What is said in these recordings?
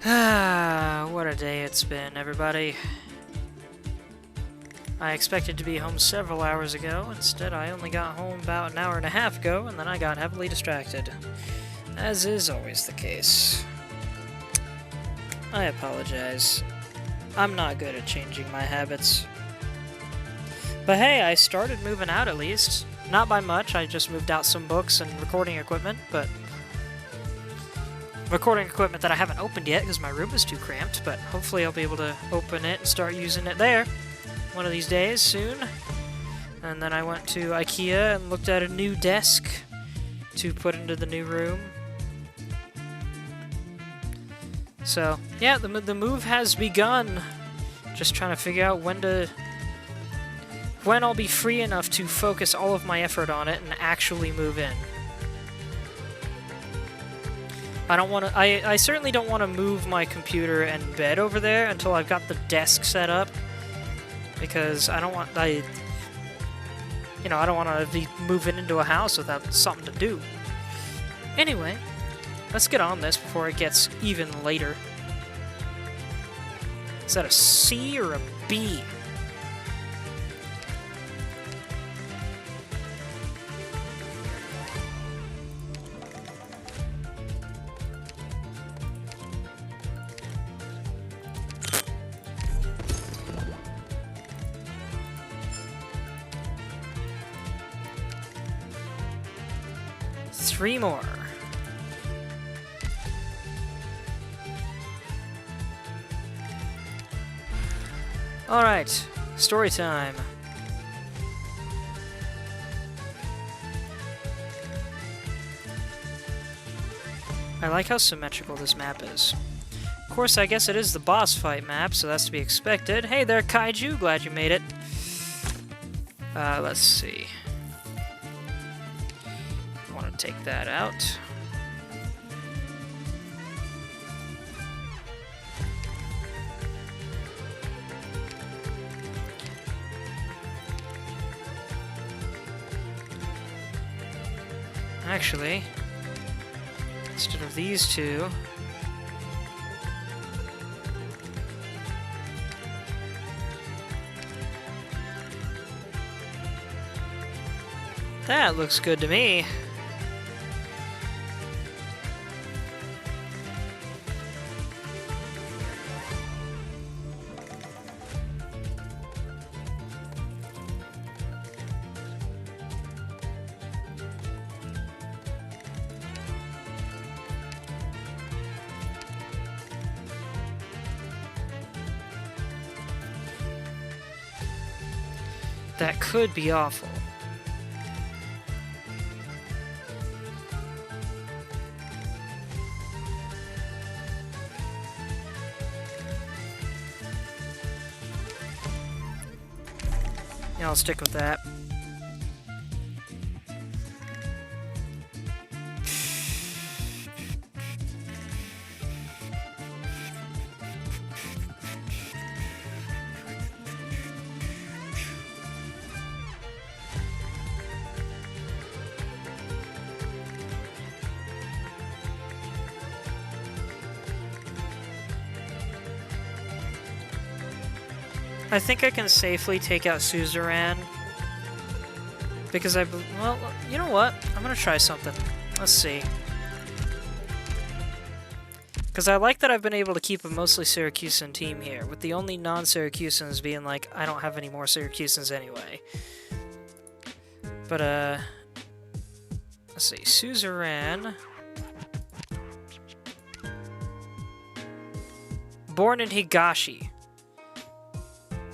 Ah, what a day it's been, everybody. I expected to be home several hours ago. Instead, I only got home about an hour and a half ago, and then I got heavily distracted. As is always the case. I apologize. I'm not good at changing my habits. But hey, I started moving out at least. Not by much, I just moved out some books and recording equipment, but... recording equipment that I haven't opened yet because my room is too cramped, but hopefully I'll be able to open it and start using it there one of these days soon. And then I went to IKEA and looked at a new desk to put into the new room. So, yeah, the move has begun. Just trying to figure out when I'll be free enough to focus all of my effort on it and actually move in. I certainly don't want to move my computer and bed over there until I've got the desk set up, because I don't want to be moving into a house without something to do. Anyway, let's get on this before it gets even later. Is that a C or a B? Three more. Alright, story time. I like how symmetrical this map is. Of course, I guess it is the boss fight map, so that's to be expected. Hey there, Kaiju! Glad you made it. Let's see. Take that out. Actually, instead of these two, that looks good to me. That could be awful. Yeah, I'll stick with that. I think I can safely take out Suzerain, because well, you know what? I'm gonna try something. Let's see. Because I like that I've been able to keep a mostly Syracusan team here, with the only non-Syracusans being like, I don't have any more Syracusans anyway. But, let's see, Suzerain. Born in Higashi.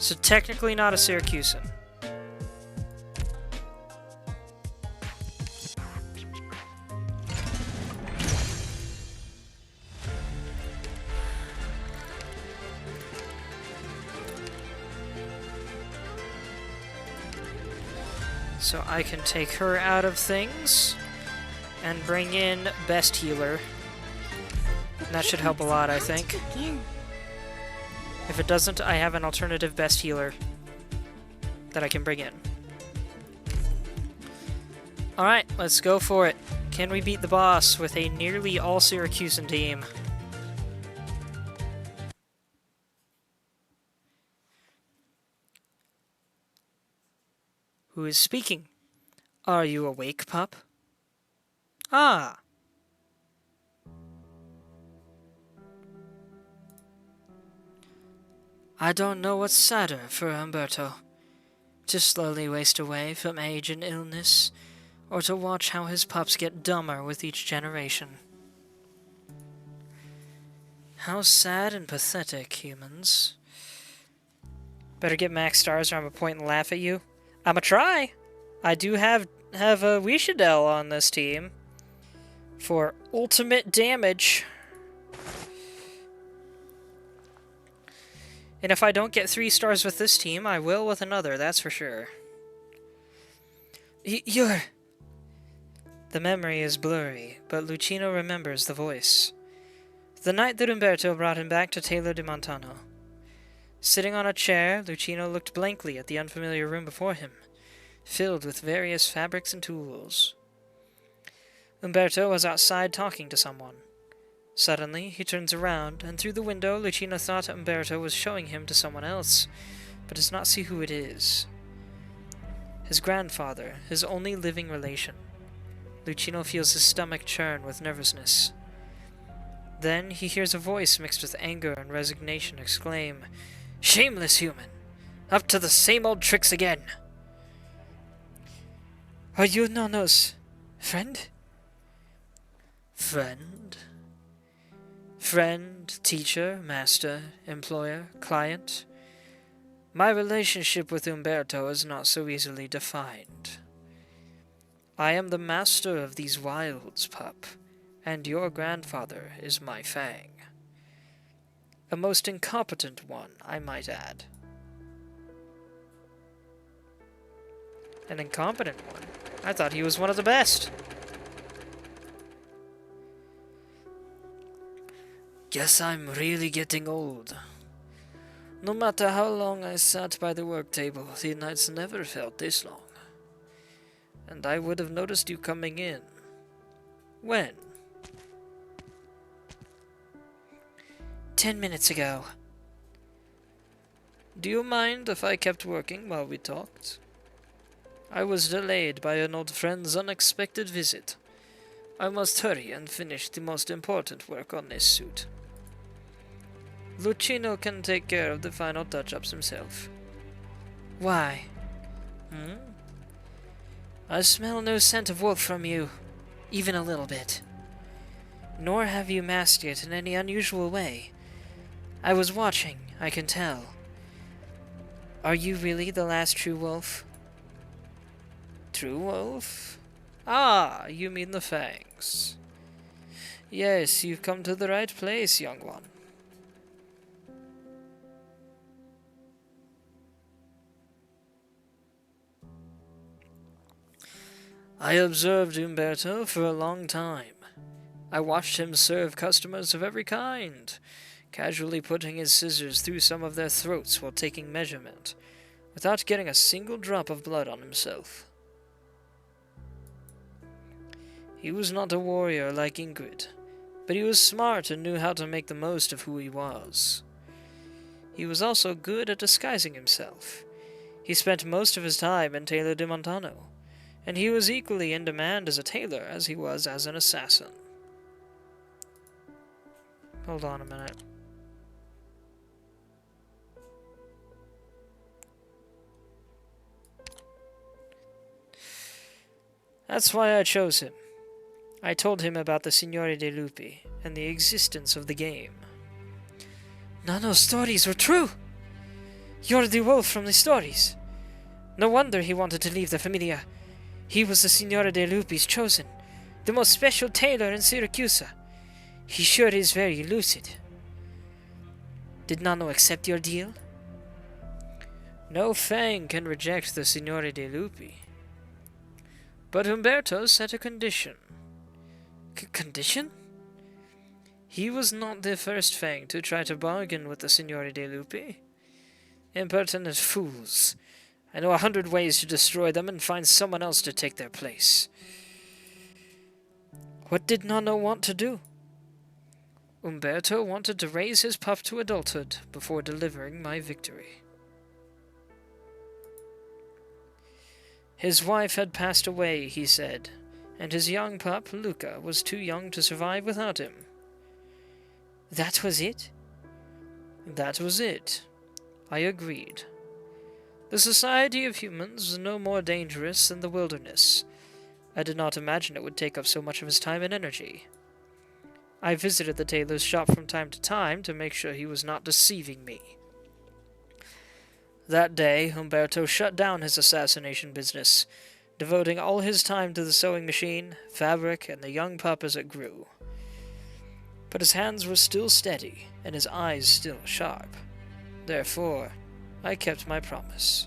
So technically not a Syracusan. So I can take her out of things and bring in Best Healer. And that should help a lot, I think. If it doesn't, I have an alternative Best Healer that I can bring in. Alright, let's go for it. Can we beat the boss with a nearly all Syracusan team? Who is speaking? Are you awake, pup? Ah! I don't know what's sadder for Umberto. To slowly waste away from age and illness, or to watch how his pups get dumber with each generation. How sad and pathetic, humans. Better get max stars or I'm gonna point and laugh at you. I'ma try! I do have a Wishadel on this team. For ultimate damage. And if I don't get 3 stars with this team, I will with another, that's for sure. You're... The memory is blurry, but Lucino remembers the voice. The night that Umberto brought him back to Taylor de Montano. Sitting on a chair, Lucino looked blankly at the unfamiliar room before him, filled with various fabrics and tools. Umberto was outside talking to someone. Suddenly, he turns around, and through the window, Lucino thought Umberto was showing him to someone else, but does not see who it is. His grandfather, his only living relation. Lucino feels his stomach churn with nervousness. Then he hears a voice mixed with anger and resignation exclaim, "Shameless human! Up to the same old tricks again!" "Are you Nono's friend?" Friend? Friend, teacher, master, employer, client? My relationship with Umberto is not so easily defined. I am the master of these wilds, pup, and your grandfather is my fang. A most incompetent one, I might add. An incompetent one? I thought he was one of the best. Guess I'm really getting old. No matter how long I sat by the work table, the nights never felt this long. And I would have noticed you coming in. When? 10 minutes ago. Do you mind if I kept working while we talked? I was delayed by an old friend's unexpected visit. I must hurry and finish the most important work on this suit. Lucino can take care of the final touch-ups himself. Why? I smell no scent of wolf from you, even a little bit. Nor have you masked it in any unusual way. I was watching, I can tell. Are you really the last true wolf? True wolf? Ah, you mean the fangs. Yes, you've come to the right place, young one. I observed Umberto for a long time. I watched him serve customers of every kind, casually putting his scissors through some of their throats while taking measurement, without getting a single drop of blood on himself. He was not a warrior like Ingrid, but he was smart and knew how to make the most of who he was. He was also good at disguising himself. He spent most of his time in Taylor de Montano, and he was equally in demand as a tailor as he was as an assassin. Hold on a minute. That's why I chose him. I told him about the Signore de Lupi and the existence of the game. Nano's stories were true! You're the wolf from the stories. No wonder he wanted to leave the Familia. He was the Signore de Lupi's chosen, the most special tailor in Syracuse. He sure is very lucid. Did Nano accept your deal? No fang can reject the Signore de Lupi. But Umberto set a condition. Condition? He was not the first fang to try to bargain with the Signore de Lupi. Impertinent fools. I know 100 ways to destroy them and find someone else to take their place. What did Nano want to do? Umberto wanted to raise his pup to adulthood before delivering my victory. His wife had passed away, he said, and his young pup, Luca, was too young to survive without him. That was it? That was it. I agreed. The society of humans was no more dangerous than the wilderness. I did not imagine it would take up so much of his time and energy. I visited the tailor's shop from time to time to make sure he was not deceiving me. That day, Umberto shut down his assassination business, devoting all his time to the sewing machine, fabric, and the young pup as it grew. But his hands were still steady, and his eyes still sharp. Therefore, I kept my promise.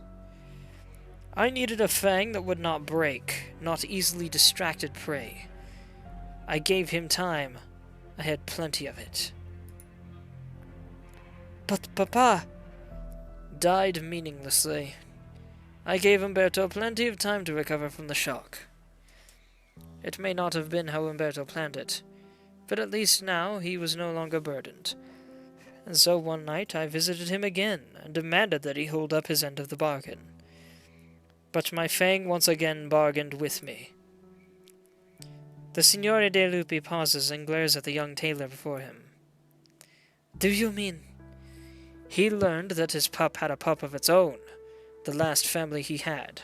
I needed a fang that would not break, not easily distracted prey. I gave him time. I had plenty of it. But Papa died meaninglessly. I gave Umberto plenty of time to recover from the shock. It may not have been how Umberto planned it, but at least now he was no longer burdened. And so one night I visited him again and demanded that he hold up his end of the bargain. But my fang once again bargained with me. The Signore de Lupi pauses and glares at the young tailor before him. Do you mean? He learned that his pup had a pup of its own, the last family he had.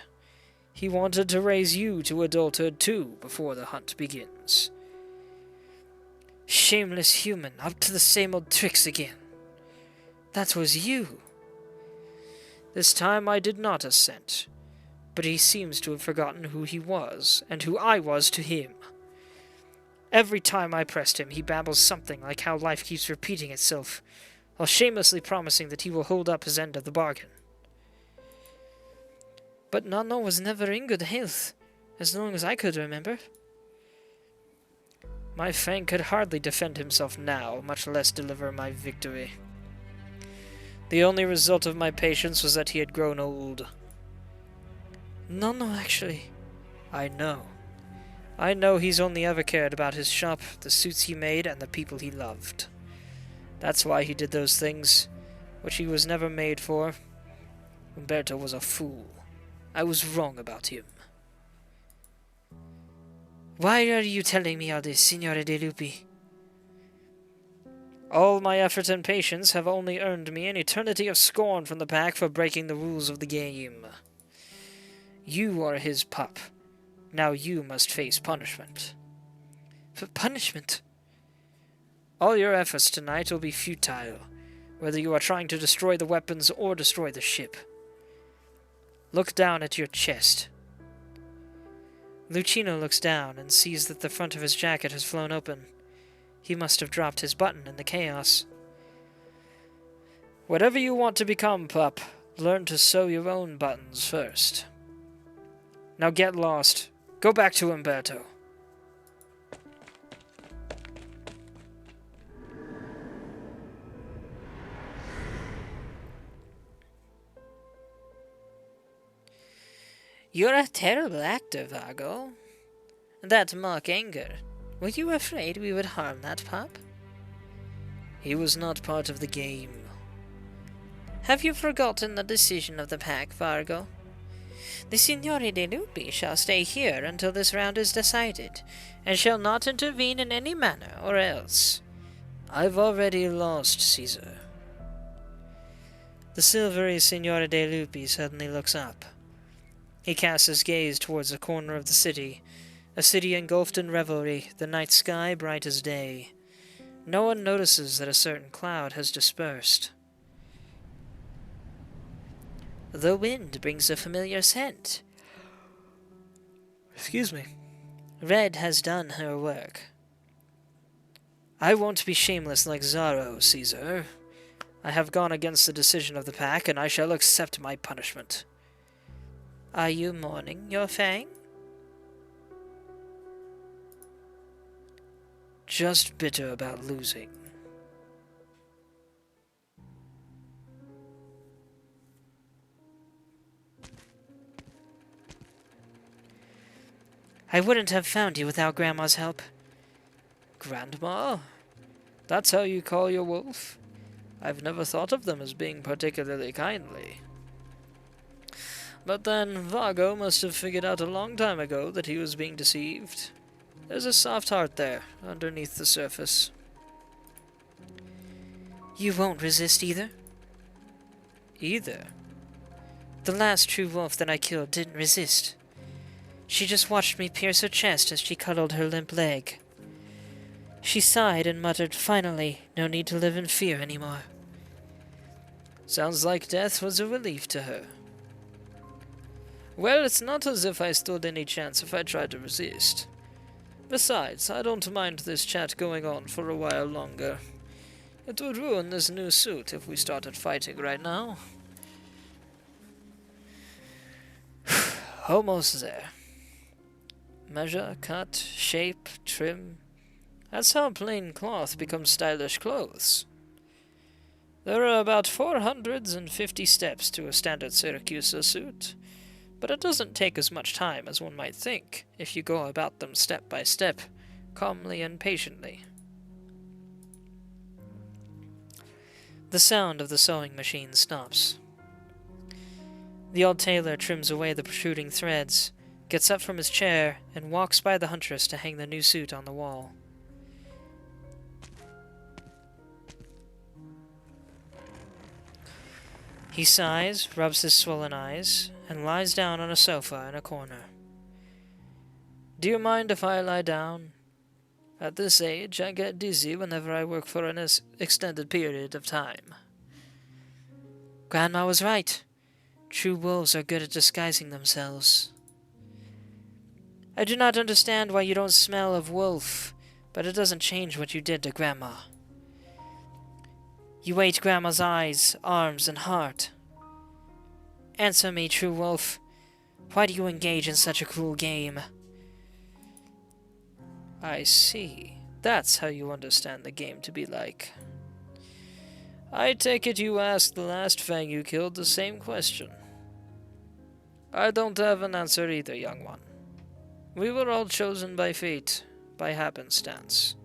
He wanted to raise you to adulthood too before the hunt begins. Shameless human, up to the same old tricks again. That was you. This time I did not assent, but he seems to have forgotten who he was and who I was to him. Every time I pressed him, he babbles something like how life keeps repeating itself, while shamelessly promising that he will hold up his end of the bargain. But Nonno was never in good health, as long as I could remember. My fang could hardly defend himself now, much less deliver my victory. The only result of my patience was that he had grown old. Nonno, actually. I know. I know he's only ever cared about his shop, the suits he made, and the people he loved. That's why he did those things, which he was never made for. Umberto was a fool. I was wrong about him. Why are you telling me all this, Signore de Lupi? All my effort and patience have only earned me an eternity of scorn from the pack for breaking the rules of the game. You are his pup. Now you must face punishment. Punishment? All your efforts tonight will be futile, whether you are trying to destroy the weapons or destroy the ship. Look down at your chest. Lucino looks down and sees that the front of his jacket has flown open. He must have dropped his button in the chaos. Whatever you want to become, pup, learn to sew your own buttons first. Now get lost. Go back to Umberto. You're a terrible actor, Vargo. That mock anger. Were you afraid we would harm that pup? He was not part of the game. Have you forgotten the decision of the pack, Vargo? The Signore de Lupi shall stay here until this round is decided, and shall not intervene in any manner, or else. I've already lost, Caesar. The silvery Signore de Lupi suddenly looks up. He casts his gaze towards the corner of the city, a city engulfed in revelry, the night sky bright as day. No one notices that a certain cloud has dispersed. The wind brings a familiar scent. Excuse me. Red has done her work. I won't be shameless like Zaro, Caesar. I have gone against the decision of the pack, and I shall accept my punishment. Are you mourning your fang? Just bitter about losing. I wouldn't have found you without Grandma's help. Grandma? That's how you call your wolf? I've never thought of them as being particularly kindly. But then Vago must have figured out a long time ago that he was being deceived. There's a soft heart there, underneath the surface. You won't resist either? Either? The last true wolf that I killed didn't resist. She just watched me pierce her chest as she cuddled her limp leg. She sighed and muttered, "Finally, no need to live in fear anymore." Sounds like death was a relief to her. Well, it's not as if I stood any chance if I tried to resist. Besides, I don't mind this chat going on for a while longer. It would ruin this new suit if we started fighting right now. Almost there. Measure, cut, shape, trim. That's how plain cloth becomes stylish clothes. There are about 450 steps to a standard Syracuse suit, but it doesn't take as much time as one might think if you go about them step by step, calmly and patiently. The sound of the sewing machine stops. The old tailor trims away the protruding threads, gets up from his chair, and walks by the huntress to hang the new suit on the wall. He sighs, rubs his swollen eyes, and lies down on a sofa in a corner. Do you mind if I lie down? At this age, I get dizzy whenever I work for an extended period of time. Grandma was right. True wolves are good at disguising themselves. I do not understand why you don't smell of wolf, but it doesn't change what you did to Grandma. You ate Grandma's eyes, arms, and heart. Answer me, true wolf. Why do you engage in such a cruel game? I see. That's how you understand the game to be like. I take it you asked the last Fang you killed the same question. I don't have an answer either, young one. We were all chosen by fate, by happenstance.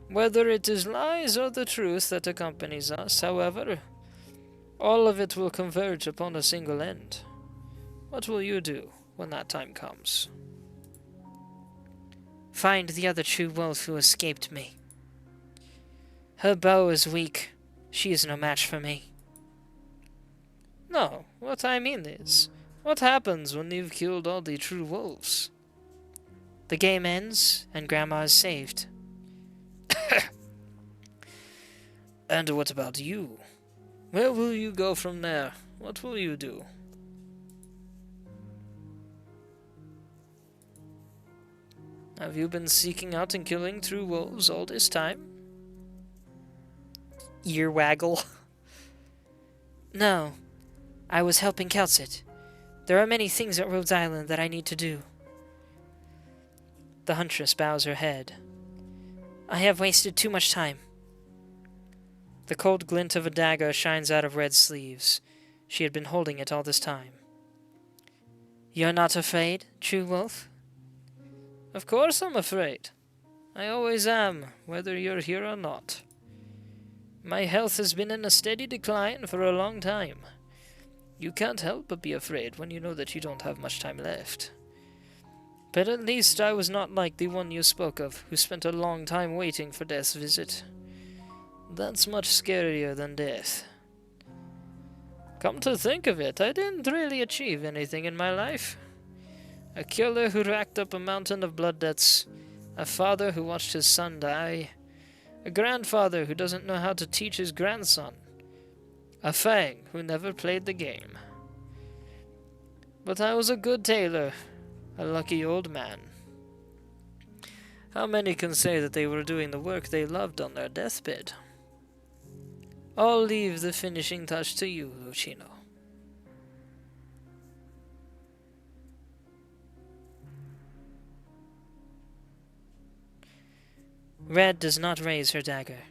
Whether it is lies or the truth that accompanies us, however, all of it will converge upon a single end. What will you do when that time comes? Find the other true wolf who escaped me. Her bow is weak. She is no match for me. No, what I mean is, what happens when you've killed all the true wolves? The game ends, and Grandma is saved. And what about you? Where will you go from there? What will you do? Have you been seeking out and killing true wolves all this time? Ear waggle. No, I was helping Kelsit. There are many things at Rhodes Island that I need to do. The huntress bows her head. I have wasted too much time. The cold glint of a dagger shines out of Red's sleeves. She had been holding it all this time. You're not afraid, true wolf? Of course I'm afraid. I always am, whether you're here or not. My health has been in a steady decline for a long time. You can't help but be afraid when you know that you don't have much time left. But at least I was not like the one you spoke of, who spent a long time waiting for death's visit. That's much scarier than death. Come to think of it, I didn't really achieve anything in my life. A killer who racked up a mountain of blood debts, a father who watched his son die, a grandfather who doesn't know how to teach his grandson, a Fang who never played the game. But I was a good tailor, a lucky old man. How many can say that they were doing the work they loved on their deathbed? I'll leave the finishing touch to you, Lucino. Red does not raise her dagger.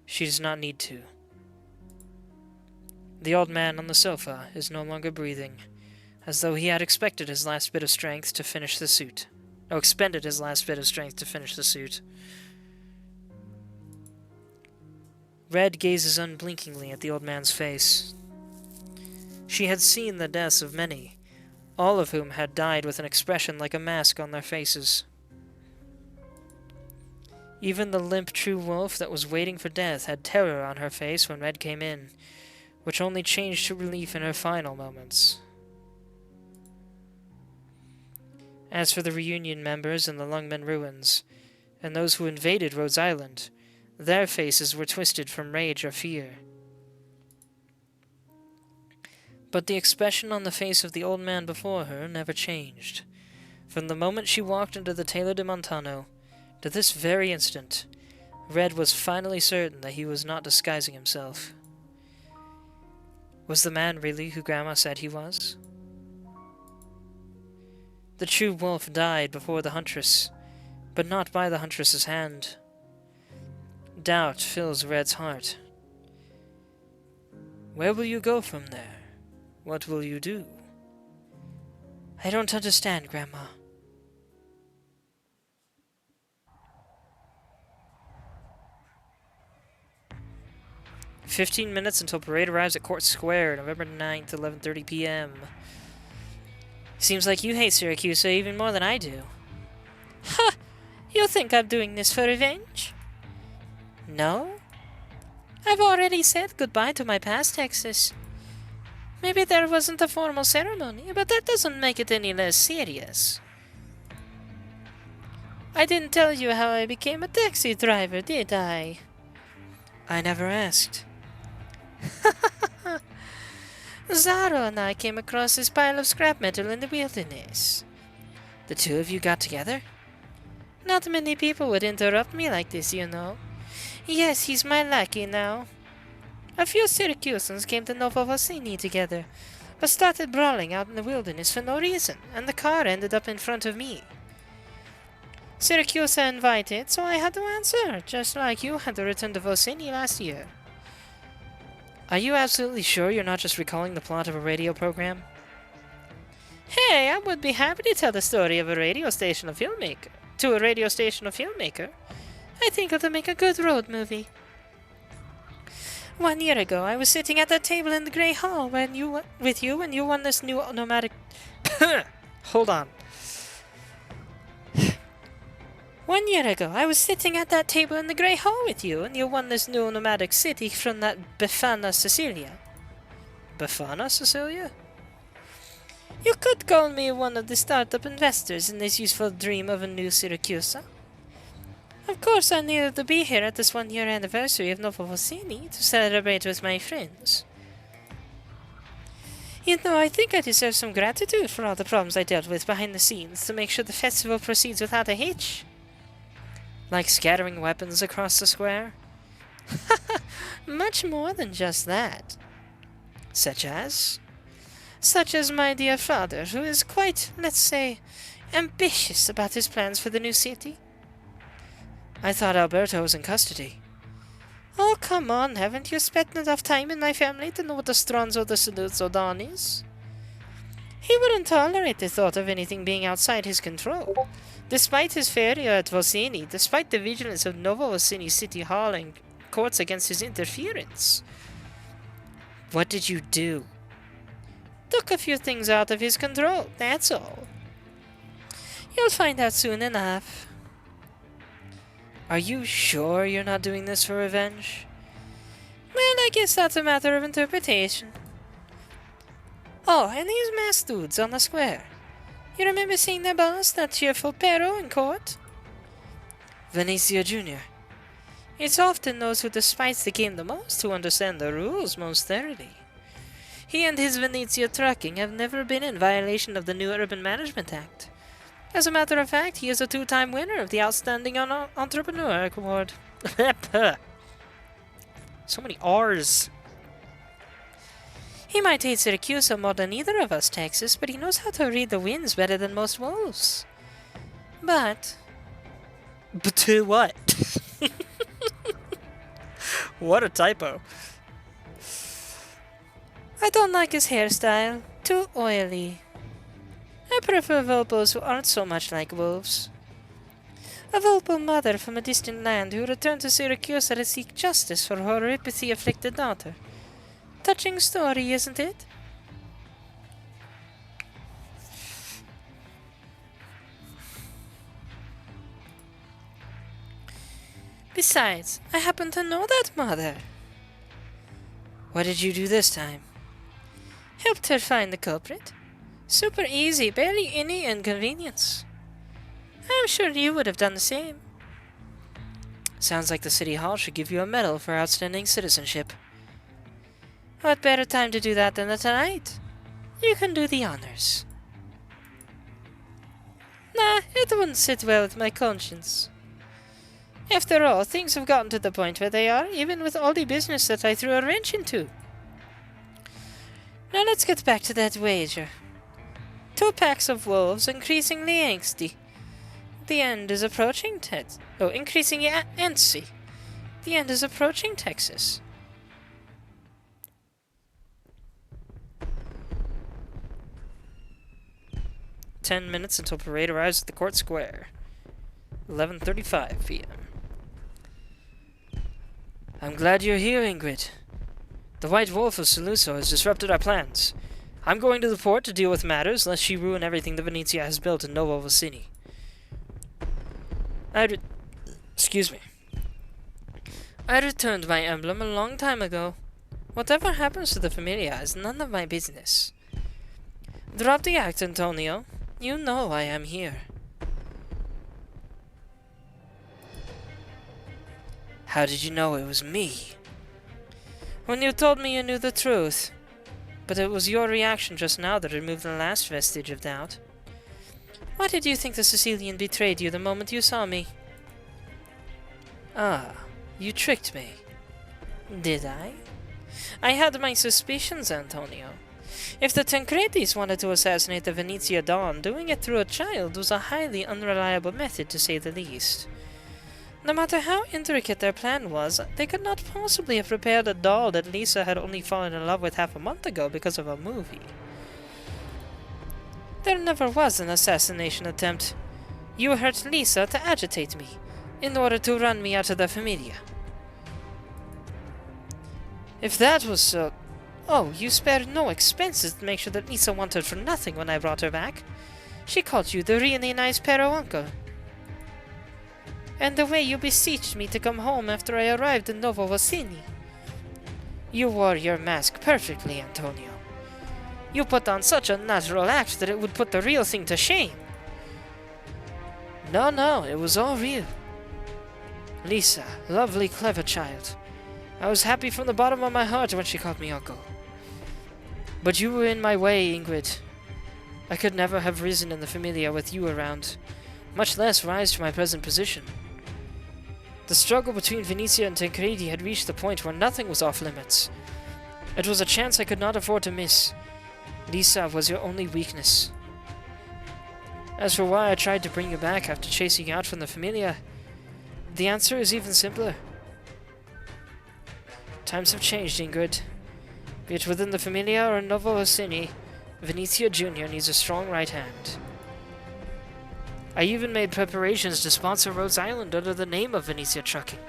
She does not need to. The old man on the sofa is no longer breathing, as though he had expected his last bit of strength to finish the suit. Oh, expended his last bit of strength to finish the suit. Red gazes unblinkingly at the old man's face. She had seen the deaths of many, all of whom had died with an expression like a mask on their faces. Even the limp true wolf that was waiting for death had terror on her face when Red came in, which only changed to relief in her final moments. As for the reunion members in the Lungmen ruins, and those who invaded Rhodes Island, their faces were twisted from rage or fear. But the expression on the face of the old man before her never changed. From the moment she walked into the Taylor de Montano, to this very instant, Red was finally certain that he was not disguising himself. Was the man really who Grandma said he was? The true wolf died before the huntress, but not by the huntress's hand. Doubt fills Red's heart. Where will you go from there? What will you do? I don't understand, Grandma. "15 minutes until parade arrives at Court Square, November 9th, 11:30 p.m. Seems like you hate Syracuse even more than I do. Ha! You think I'm doing this for revenge? No? I've already said goodbye to my past Texas. Maybe there wasn't a formal ceremony, but that doesn't make it any less serious. I didn't tell you how I became a taxi driver, did I? I never asked. Zaro and I came across this pile of scrap metal in the wilderness. The two of you got together? Not many people would interrupt me like this, you know. Yes, he's my lackey now. A few Syracusans came to Novovosini together, but started brawling out in the wilderness for no reason, and the car ended up in front of me. Syracuse invited, so I had to answer, just like you had to return to Vosini last year. Are you absolutely sure you're not just recalling the plot of a radio program? Hey, I would be happy to tell the story of a radio station of filmmaker. To a radio station of filmmaker. I think it'll make a good road movie. 1 year ago, I was sitting at that table in the Grey Hall when you won this new nomadic... Hold on. 1 year ago, I was sitting at that table in the Grey Hall with you, and you won this new nomadic city from that Befana Sicilia. Befana Sicilia? You could call me one of the startup investors in this useful dream of a new Syracuse. Of course, I needed to be here at this 1 year anniversary of Novovosini to celebrate with my friends. You know, I think I deserve some gratitude for all the problems I dealt with behind the scenes to make sure the festival proceeds without a hitch. Like scattering weapons across the square? Much more than just that. Such as? Such as my dear father, who is quite, let's say, ambitious about his plans for the new city. I thought Alberto was in custody. Oh, come on, haven't you spent enough time in my family to know what a stronzo the Saluzzo Don is? He wouldn't tolerate the thought of anything being outside his control. Despite his failure at Vosini, despite the vigilance of Novovosini City Hall and courts against his interference. What did you do? Took a few things out of his control, that's all. You'll find out soon enough. Are you sure you're not doing this for revenge? Well, I guess that's a matter of interpretation. Oh, and these masked dudes on the square. You remember seeing their boss, that cheerful Pero, in court? Venezia Jr. It's often those who despise the game the most who understand the rules most thoroughly. He and his Venezia Trucking have never been in violation of the new Urban Management Act. As a matter of fact, he is a 2-time winner of the Outstanding Entrepreneur Award. So many R's. He might hate Syracuse more than either of us, Texas, but he knows how to read the winds better than most wolves. But to what? What a typo. I don't like his hairstyle. Too oily. I prefer Vulpos who aren't so much like wolves. A Vulpo mother from a distant land who returned to Syracuse to seek justice for her horripathy-afflicted daughter. Touching story, isn't it? Besides, I happen to know that mother. What did you do this time? Helped her find the culprit. Super easy, barely any inconvenience. I'm sure you would have done the same. Sounds like the City Hall should give you a medal for outstanding citizenship. What better time to do that than tonight? You can do the honors. Nah, it wouldn't sit well with my conscience. After all, things have gotten to the point where they are, even with all the business that I threw a wrench into. Now let's get back to that wager. 2 packs of wolves, increasingly angsty. The end is approaching, increasingly antsy. The end is approaching, Texas. "10 minutes until parade arrives at the court square. 11:35 p.m. I'm glad you're here, Ingrid. The White Wolf of Saluso has disrupted our plans. I'm going to the port to deal with matters, lest she ruin everything the Venezia has built in Novo Vicini. Excuse me. I returned my emblem a long time ago. Whatever happens to the Familia is none of my business. Drop the act, Antonio. You know I am here. How did you know it was me? When you told me you knew the truth. But it was your reaction just now that removed the last vestige of doubt. Why did you think the Sicilian betrayed you the moment you saw me? Ah, you tricked me. Did I? I had my suspicions, Antonio. If the Tancredis wanted to assassinate the Venezia Don, doing it through a child was a highly unreliable method, to say the least. No matter how intricate their plan was, they could not possibly have prepared a doll that Lisa had only fallen in love with half a month ago because of a movie. There never was an assassination attempt. You hurt Lisa to agitate me, in order to run me out of the Familia. If that was so... Oh, you spared no expenses to make sure that Lisa wanted for nothing when I brought her back. She called you the really nice Pero uncle. And the way you beseeched me to come home after I arrived in Novo Vicini. You wore your mask perfectly, Antonio. You put on such a natural act that it would put the real thing to shame. No, it was all real. Lisa, lovely, clever child. I was happy from the bottom of my heart when she called me uncle. But you were in my way, Ingrid. I could never have risen in the Familia with you around, much less rise to my present position. The struggle between Venezia and Tancredi had reached the point where nothing was off limits. It was a chance I could not afford to miss. Lisa was your only weakness. As for why I tried to bring you back after chasing you out from the Familia, the answer is even simpler. Times have changed, Ingrid. Be it within the Familia or Novo Vicini, Venezia Jr. needs a strong right hand. I even made preparations to sponsor Rhodes Island under the name of Venezia Trucking,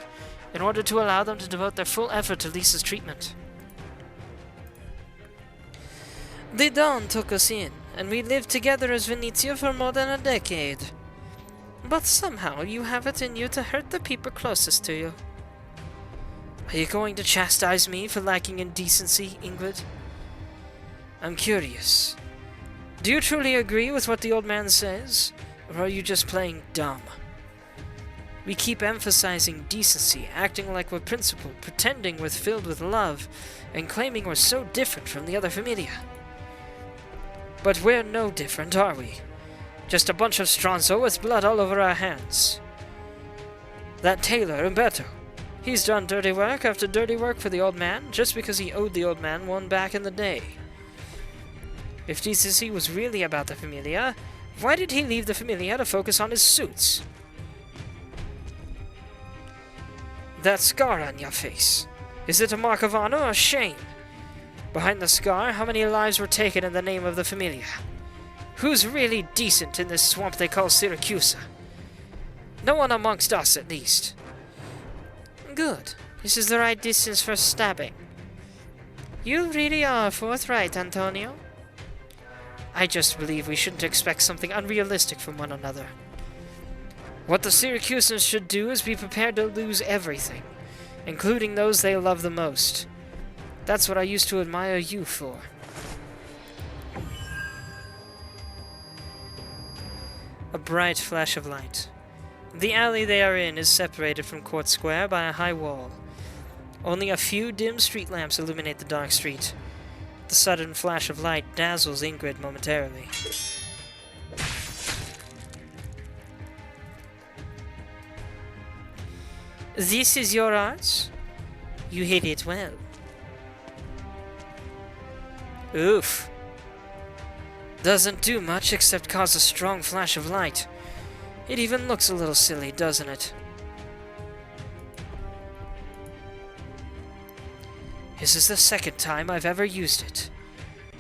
in order to allow them to devote their full effort to Lisa's treatment. The Don took us in, and we lived together as Venezia for more than a decade. But somehow you have it in you to hurt the people closest to you. Are you going to chastise me for lacking in decency, Ingrid? I'm curious. Do you truly agree with what the old man says? Or are you just playing dumb? We keep emphasizing decency, acting like we're principled, pretending we're filled with love, and claiming we're so different from the other Familia. But we're no different, are we? Just a bunch of stronzo with blood all over our hands. That tailor, Umberto, he's done dirty work after dirty work for the old man, just because he owed the old man one back in the day. If decency was really about the Familia, why did he leave the Familia to focus on his suits? That scar on your face, is it a mark of honor or shame? Behind the scar, how many lives were taken in the name of the Familia? Who's really decent in this swamp they call Syracuse? No one amongst us, at least. Good. This is the right distance for stabbing. You really are forthright, Antonio. I just believe we shouldn't expect something unrealistic from one another. What the Syracusans should do is be prepared to lose everything, including those they love the most. That's what I used to admire you for. A bright flash of light. The alley they are in is separated from Court Square by a high wall. Only a few dim street lamps illuminate the dark street. The sudden flash of light dazzles Ingrid momentarily. This is your art? You hit it well. Oof. Doesn't do much except cause a strong flash of light. It even looks a little silly, doesn't it? This is the second time I've ever used it.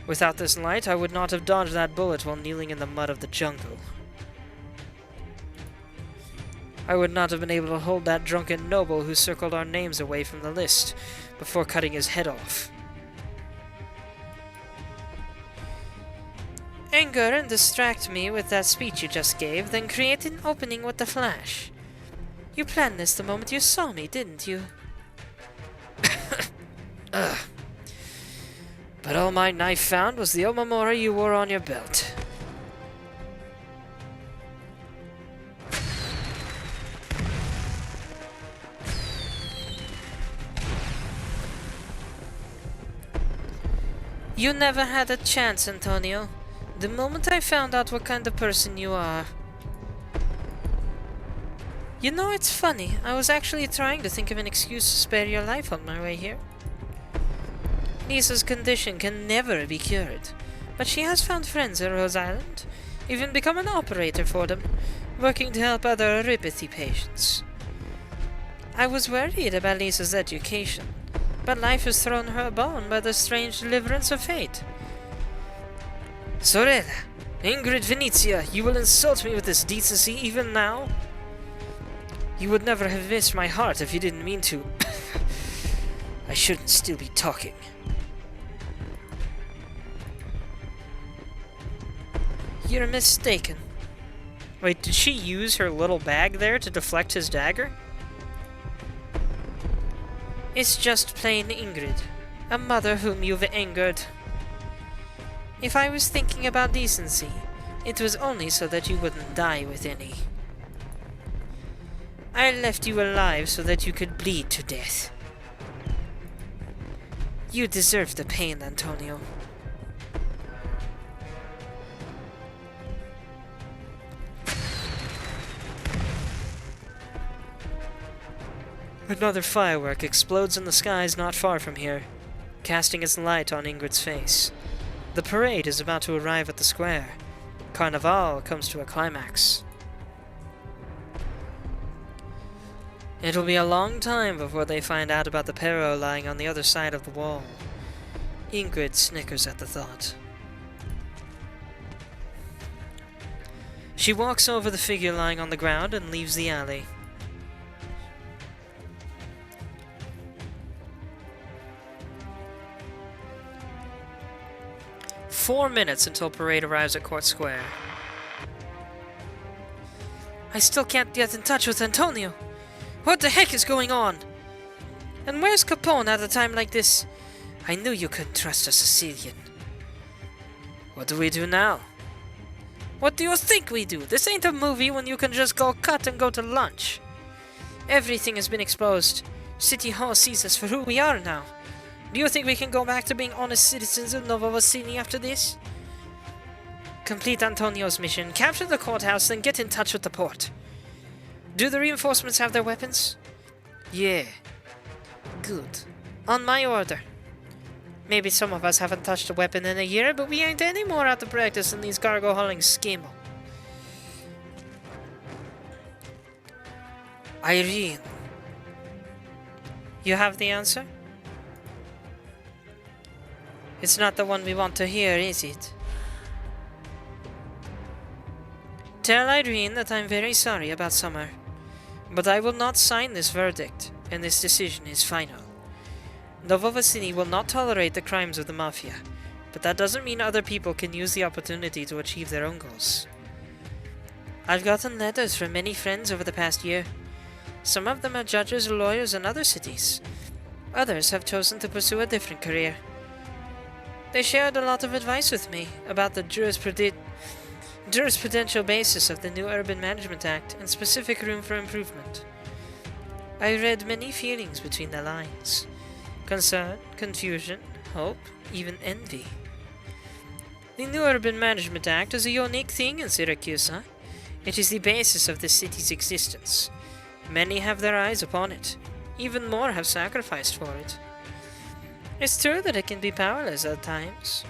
Without this light, I would not have dodged that bullet while kneeling in the mud of the jungle. I would not have been able to hold that drunken noble who circled our names away from the list before cutting his head off. Anger and distract me with that speech you just gave, then create an opening with the flash. You planned this the moment you saw me, didn't you? Ugh. But all my knife found was the omamora you wore on your belt. You never had a chance, Antonio. The moment I found out what kind of person you are. You know, it's funny. I was actually trying to think of an excuse to spare your life on my way here. Lisa's condition can never be cured, but she has found friends at Rose Island, even become an operator for them, working to help other neuropathy patients. I was worried about Lisa's education, but life has thrown her a bone by the strange deliverance of fate. Sorella, Ingrid Venezia, you will insult me with this decency even now? You would never have missed my heart if you didn't mean to. I shouldn't still be talking. You're mistaken. Wait, did she use her little bag there to deflect his dagger? It's just plain Ingrid, a mother whom you've angered. If I was thinking about decency, it was only so that you wouldn't die with any. I left you alive so that you could bleed to death. You deserve the pain, Antonio. Another firework explodes in the skies not far from here, casting its light on Ingrid's face. The parade is about to arrive at the square. Carnevale comes to a climax. It'll be a long time before they find out about the perro lying on the other side of the wall. Ingrid snickers at the thought. She walks over the figure lying on the ground and leaves the alley. "4 minutes until parade arrives at Court Square. I still can't get in touch with Antonio. What the heck is going on? And where's Capone at a time like this? I knew you couldn't trust a Sicilian. What do we do now? What do you think we do? This ain't a movie when you can just go cut and go to lunch. Everything has been exposed. City Hall sees us for who we are now. Do you think we can go back to being honest citizens of Nova Vassini after this? Complete Antonio's mission, capture the courthouse, then get in touch with the port. Do the reinforcements have their weapons? Yeah. Good. On my order. Maybe some of us haven't touched a weapon in a year, but we ain't any more out of practice than these cargo hauling skimo. Irene. You have the answer? It's not the one we want to hear, is it? Tell Irene that I'm very sorry about Summer, but I will not sign this verdict, and this decision is final. Nova Vassini will not tolerate the crimes of the Mafia, but that doesn't mean other people can use the opportunity to achieve their own goals. I've gotten letters from many friends over the past year. Some of them are judges or lawyers in other cities. Others have chosen to pursue a different career. They shared a lot of advice with me about the jurisprudential basis of the new Urban Management Act and specific room for improvement. I read many feelings between the lines. Concern, confusion, hope, even envy. The new Urban Management Act is a unique thing in Syracuse. It is the basis of the city's existence. Many have their eyes upon it. Even more have sacrificed for it. It's true that it can be powerless at times.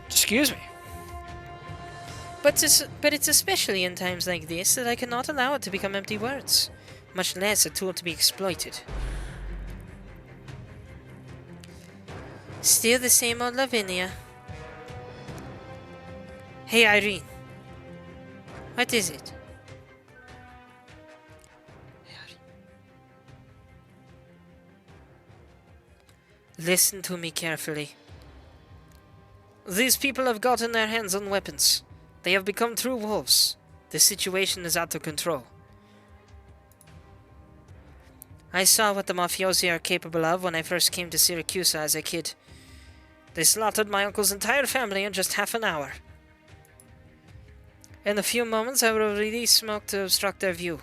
Excuse me. But it's especially in times like this that I cannot allow it to become empty words, much less a tool to be exploited. Still the same old Lavinia. Hey, Irene. What is it? Listen to me carefully. These people have gotten their hands on weapons. They have become true wolves. The situation is out of control. I saw what the mafiosi are capable of when I first came to Syracuse as a kid. They slaughtered my uncle's entire family in just half an hour. In a few moments, I will release smoke to obstruct their view.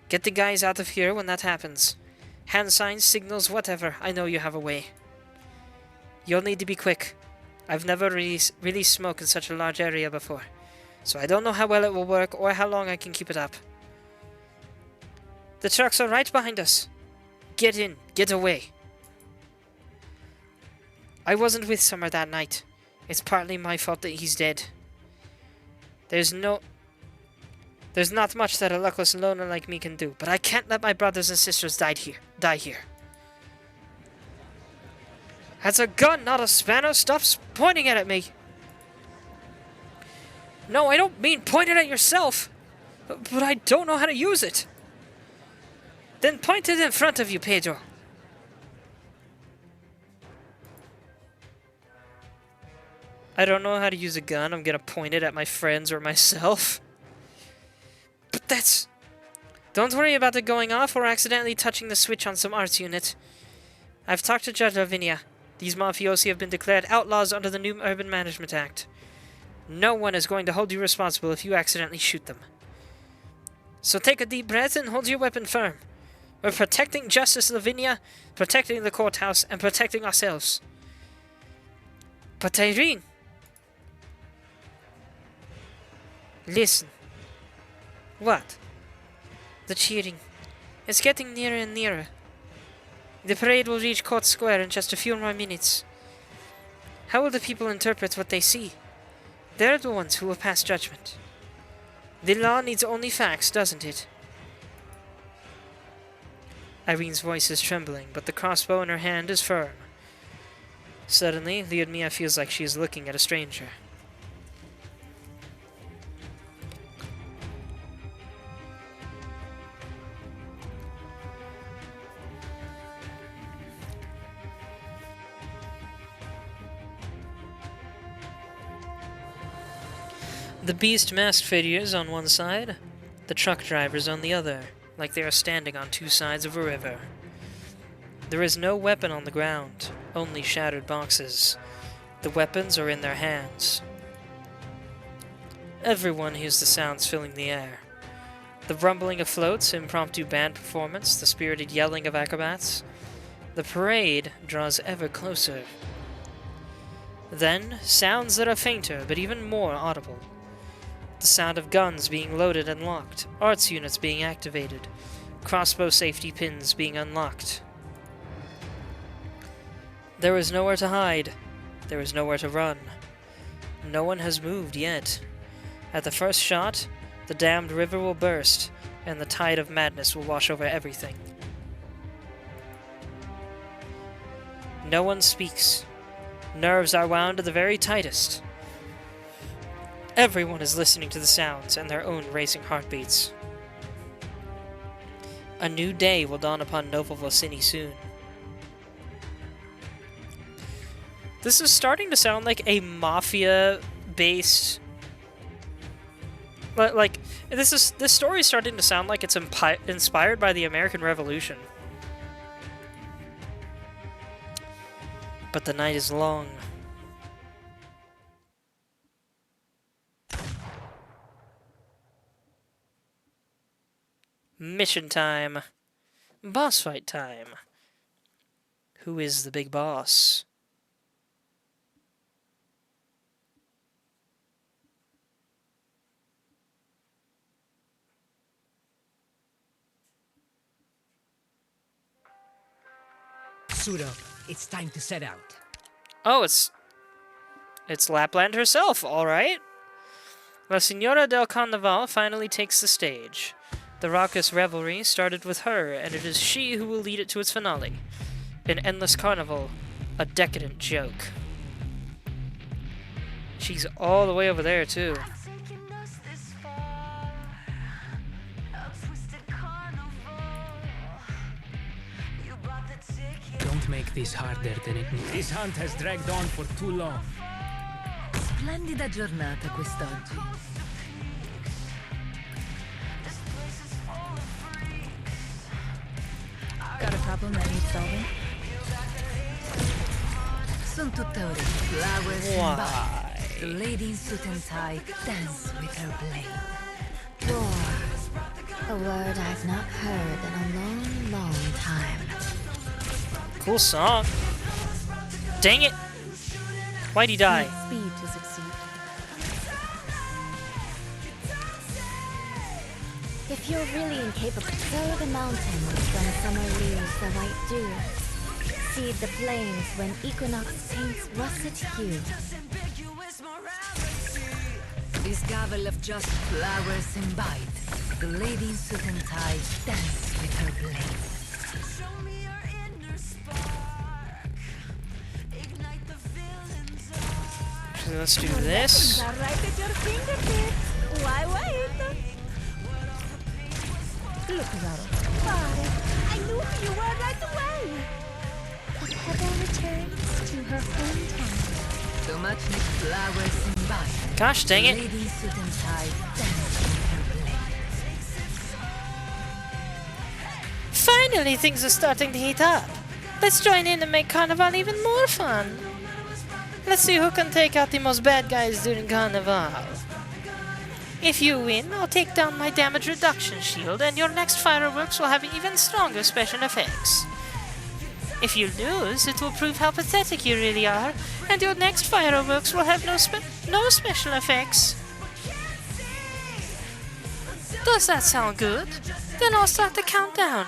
Get the guys out of here when that happens. Hand signs, signals, whatever. I know you have a way. You'll need to be quick. I've never released smoke in such a large area before, so I don't know how well it will work or how long I can keep it up. The trucks are right behind us. Get in. Get away. I wasn't with Summer that night. It's partly my fault that he's dead. There's not much that a luckless loner like me can do, but I can't let my brothers and sisters die here. That's a gun, not a spanner. Stop pointing it at me. No, I don't mean point it at yourself, but I don't know how to use it. Then point it in front of you, Pedro. I don't know how to use a gun. I'm gonna point it at my friends or myself. But that's... Don't worry about it going off or accidentally touching the switch on some arts unit. I've talked to Judge Lavinia. These mafiosi have been declared outlaws under the new Urban Management Act. No one is going to hold you responsible if you accidentally shoot them. So take a deep breath and hold your weapon firm. We're protecting Justice Lavinia, protecting the courthouse, and protecting ourselves. But Irene... Listen. What? The cheering. It's getting nearer and nearer. The parade will reach Court Square in just a few more minutes. How will the people interpret what they see? They're the ones who will pass judgment. The law needs only facts, doesn't it? Irene's voice is trembling, but the crossbow in her hand is firm. Suddenly, Lyudmila feels like she is looking at a stranger. The beast masked figures on one side, the truck drivers on the other, like they are standing on two sides of a river. There is no weapon on the ground, only shattered boxes. The weapons are in their hands. Everyone hears the sounds filling the air. The rumbling of floats, impromptu band performance, the spirited yelling of acrobats. The parade draws ever closer. Then, sounds that are fainter but even more audible. The sound of guns being loaded and locked, arts units being activated, crossbow safety pins being unlocked. There is nowhere to hide. There is nowhere to run. No one has moved yet. At the first shot, the damned river will burst, and the tide of madness will wash over everything. No one speaks. Nerves are wound to the very tightest. Everyone is listening to the sounds and their own racing heartbeats. A new day will dawn upon Nova Vocini soon. This is starting to sound like a mafia-based... Like, this story is starting to sound like it's inspired by the American Revolution. But the night is long. Mission time. Boss fight time. Who is the big boss? Suit up. It's time to set out. Oh, it's Lapland herself, all right. La Signora del Carnevale finally takes the stage. The raucous revelry started with her, and it is she who will lead it to its finale. An endless carnival, a decadent joke. She's all the way over there, too. Don't make this harder than it needs. This hunt has dragged on for too long. Splendida giornata quest'oggi. Got a problem that needs solving? Sono tutta ore. Flowers and buds. The lady in suit and tie dance with her blade. War. A word I've not heard in a long, long time. Cool song. Dang it! Why'd he die? Speed to succeed. If you're really incapable, sow the mountains when summer leaves the white dew. Seed the plains when equinox paints russet hue. This gavel of just flowers and bite. The lady in suit and tie dance with her blade. Let's do this. Right at your fingertips. Why wait? Look, Zaro. I knew who you were right away. The pebble returns to her hometown. So much needs flowers and bite. Gosh dang it. Lady in suit and tie dance with her blade. Finally, things are starting to heat up. Let's join in and make Carnival even more fun. Let's see who can take out the most bad guys during Carnival. If you win, I'll take down my damage reduction shield, and your next fireworks will have even stronger special effects. If you lose, it will prove how pathetic you really are, and your next fireworks will have no special effects. Does that sound good? Then I'll start the countdown.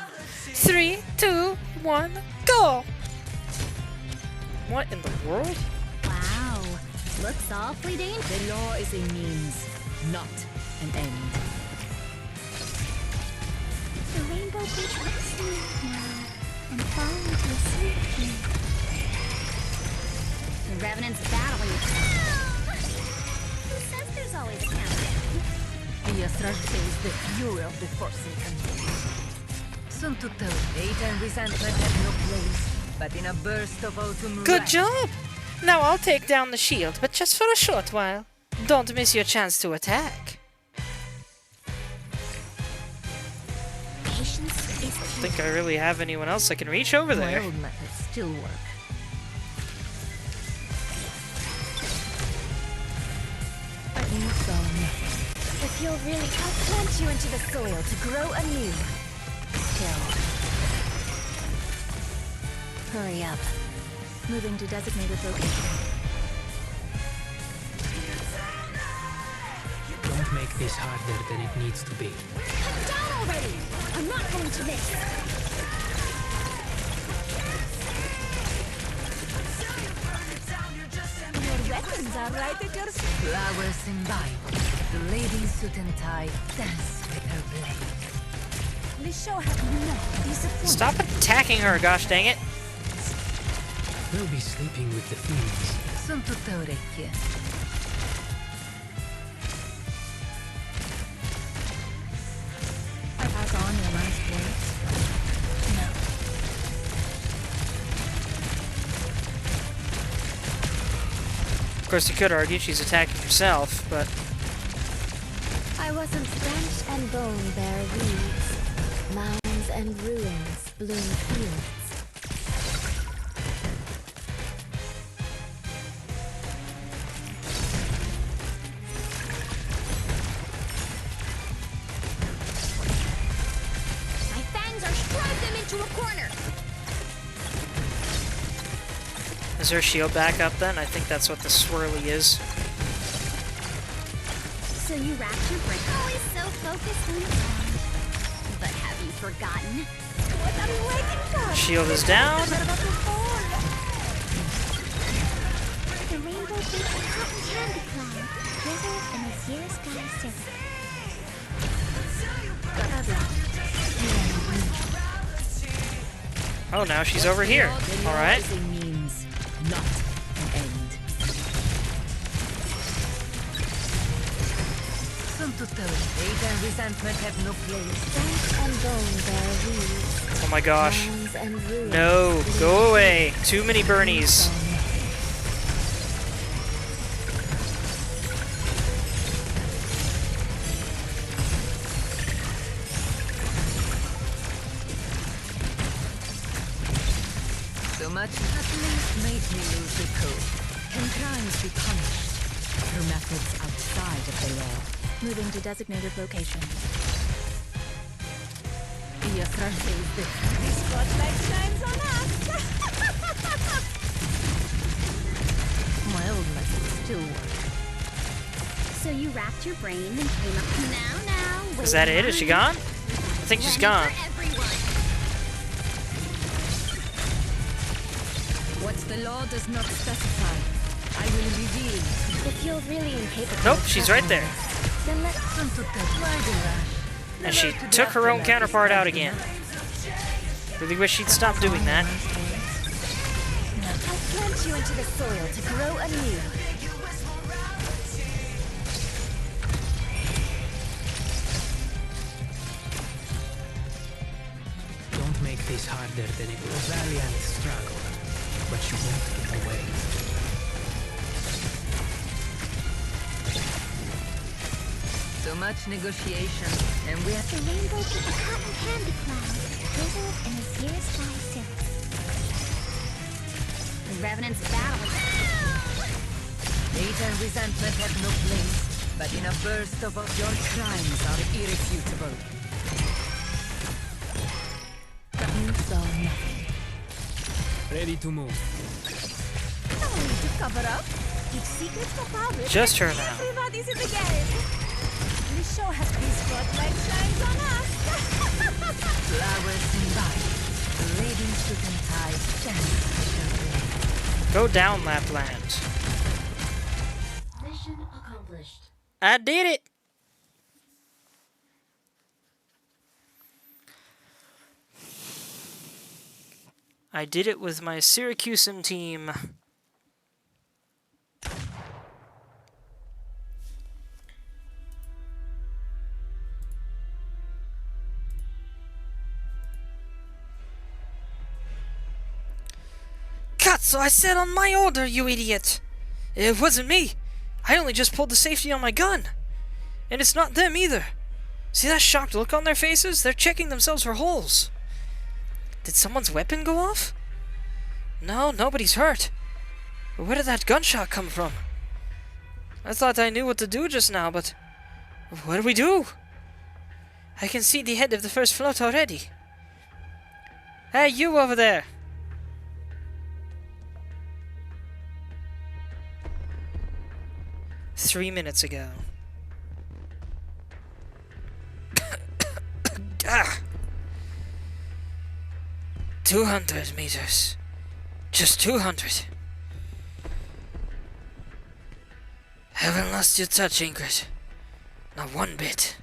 3, 2, 1, go! What in the world? Wow. Looks awfully dangerous. The law is a means, not an end. The rainbow bridge looks smooth now and fall into a sweet dream. The revenants battling each other. Who says there's always a countdown? The Astrarte is the fury of the Forsaken. Soon to tell, hate and resentment have no place, but in a burst of autumn Good wrath. job! Now I'll take down the shield, but just for a short while. Don't miss your chance to attack. Patience is I think I really have anyone else I can reach over My there. old methods still work. But you saw nothing. If you're really, I'll plant you into the soil to grow anew. Still. Hurry up. Moving to designated location. Don't make this harder than it needs to be. Come down already! I'm not going to miss. Your weapons are right at your Flowers and vine. The lady in suit and tie dance with her blade. This show has no disappointment. Stop attacking her, gosh dang it. We'll be sleeping with the fiends. Son tutte orecchie. I pass on your nice words. No. Of course, you could argue she's attacking herself, but I wasn't branch and bone bear weeds, mounds and ruins bloom fields. My fangs are drive them into a corner. Is her shield back up then? I think that's what the swirly is. So you wrapped your brain. Always so focused on the ground. But have you forgotten? What are you waiting for? Shield is down. The rainbow beats a cotton candy cloud, drizzled in a zero sky silver. Oh, now she's over here. Alright. Means not an end. Some to tell, hate and resentment have no place. Branch and bone bear weeds, Oh my gosh. mounds and ruins No, bloom go away. Too many Bernies. So much happiness made me lose the code. Can crimes be punished through methods outside of the law? Moving to designated location. Your thrust is the Spotlight shines on us. my old method still works. So you wrapped your brain and came up. Now. Is that it? Is she gone? I think she's gone. What the law does not specify, I will reveal. If you're really incapable Nope, of she's right stopping there. this, then let's Some to tell, why the rush? And she took her own counterpart out again. Really wish she'd stop doing that. I'll plant you into the soil to grow anew. Don't make this harder than it was. Valiant struggle, but you won't get away. So much negotiation, and we have The rainbow beats a cotton candy cloud, drizzled in a zero sky silver. The Revenant's battle. hate and resentment have no place, but in a burst of your crimes are irrefutable. You saw nothing. Ready to move. No need to cover up. Each secret's for public. Just her now. Everybody's in the game. This show has these spotlight shines on us. Flowers and light, leading to the tide, Go down, Lapland. Mission accomplished. I did it! I did it with my Syracusan team. Cut, so I said on my order, you idiot! It wasn't me. I only just pulled the safety on my gun. And it's not them either. See that shocked look on their faces? They're checking themselves for holes. Did someone's weapon go off? No, nobody's hurt. But where did that gunshot come from? I thought I knew what to do just now, but what do we do? I can see the head of the first float already. Hey, you over there! 3 minutes ago. Ah! 200 meters. Just 200. Haven't lost your touch, Ingrid. Not one bit.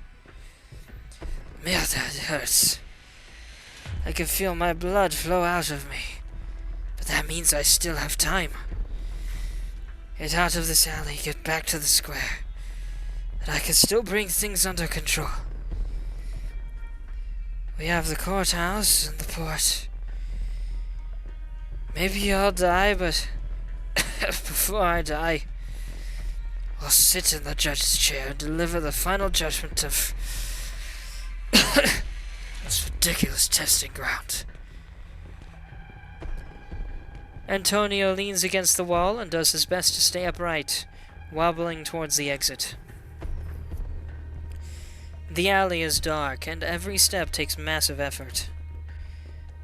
Mierda, it hurts. I can feel my blood flow out of me. But that means I still have time. Get out of this alley, get back to the square. And I can still bring things under control. We have the courthouse and the port. Maybe I'll die, but before I die, will sit in the judge's chair and deliver the final judgment of this ridiculous testing ground. Antonio leans against the wall and does his best to stay upright, wobbling towards the exit. The alley is dark, and every step takes massive effort.